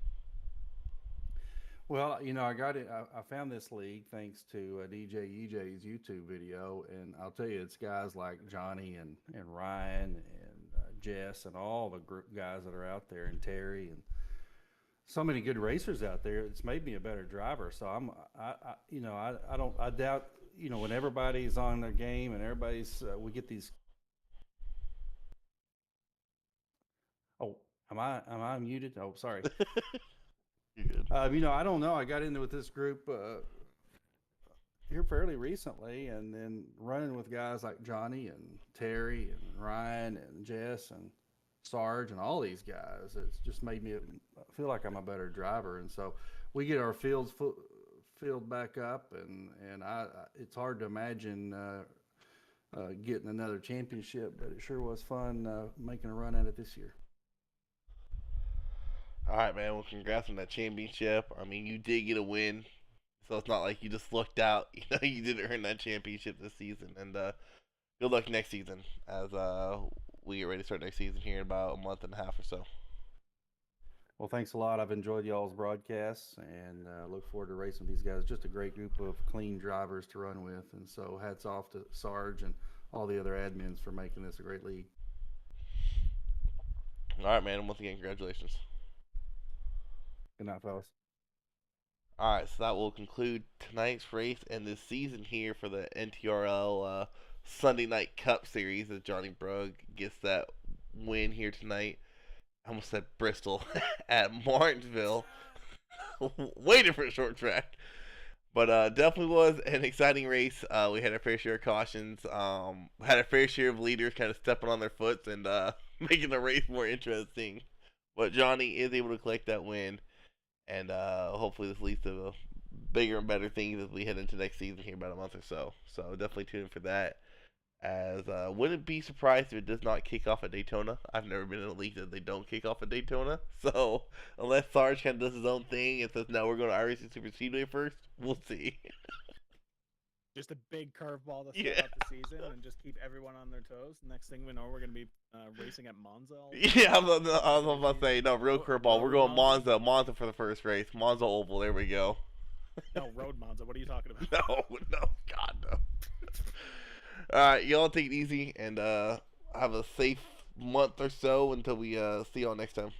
Well, I found this league thanks to DJ EJ's YouTube video, and I'll tell you, it's guys like Johnny and Ryan and Jess and all the group guys that are out there, and Terry, and so many good racers out there. It's made me a better driver. So I doubt, when everybody's on their game and everybody's, we get these. Oh, am I muted? Oh, sorry. You're good. I don't know. I got into with this group here fairly recently, and then running with guys like Johnny and Terry and Ryan and Jess and Sarge and all these guys. It's just made me feel like I'm a better driver, and so we get our field back up, and it's hard to imagine getting another championship, but it sure was fun making a run at it this year. All right, man. Well, congrats on that championship. I mean, you did get a win, so it's not like you just lucked out. You did earn that championship this season, and good luck next season as we get ready to start next season here in about a month and a half or so. Well, thanks a lot. I've enjoyed y'all's broadcasts, and look forward to racing with these guys. Just a great group of clean drivers to run with, and so hats off to Sarge and all the other admins for making this a great league. All right, man. Once again, congratulations. Good night, fellas. All right, so that will conclude tonight's race and this season here for the NTRL Sunday Night Cup Series as Johnny Brugg gets that win here tonight. I almost said Bristol at Martinsville. Way different short track. But definitely was an exciting race. We had our fair share of cautions. Had our fair share of leaders kind of stepping on their foot and making the race more interesting. But Johnny is able to collect that win. And hopefully this leads to bigger and better things as we head into next season here about a month or so. So definitely tune in for that. As wouldn't be surprised if it does not kick off at Daytona. I've never been in a league that they don't kick off at Daytona. So unless Sarge kind of does his own thing and says, no, we're going to IRC Super Speedway first, we'll see. Just a big curveball to start out the season and just keep everyone on their toes. Next thing we know, we're going to be racing at Monza. Yeah, I was about to say, no, real curveball. We're going Monza for the first race. Monza Oval, there we go. No, Road Monza. What are you talking about? No, God, no. All right, y'all take it easy and have a safe month or so until we see y'all next time.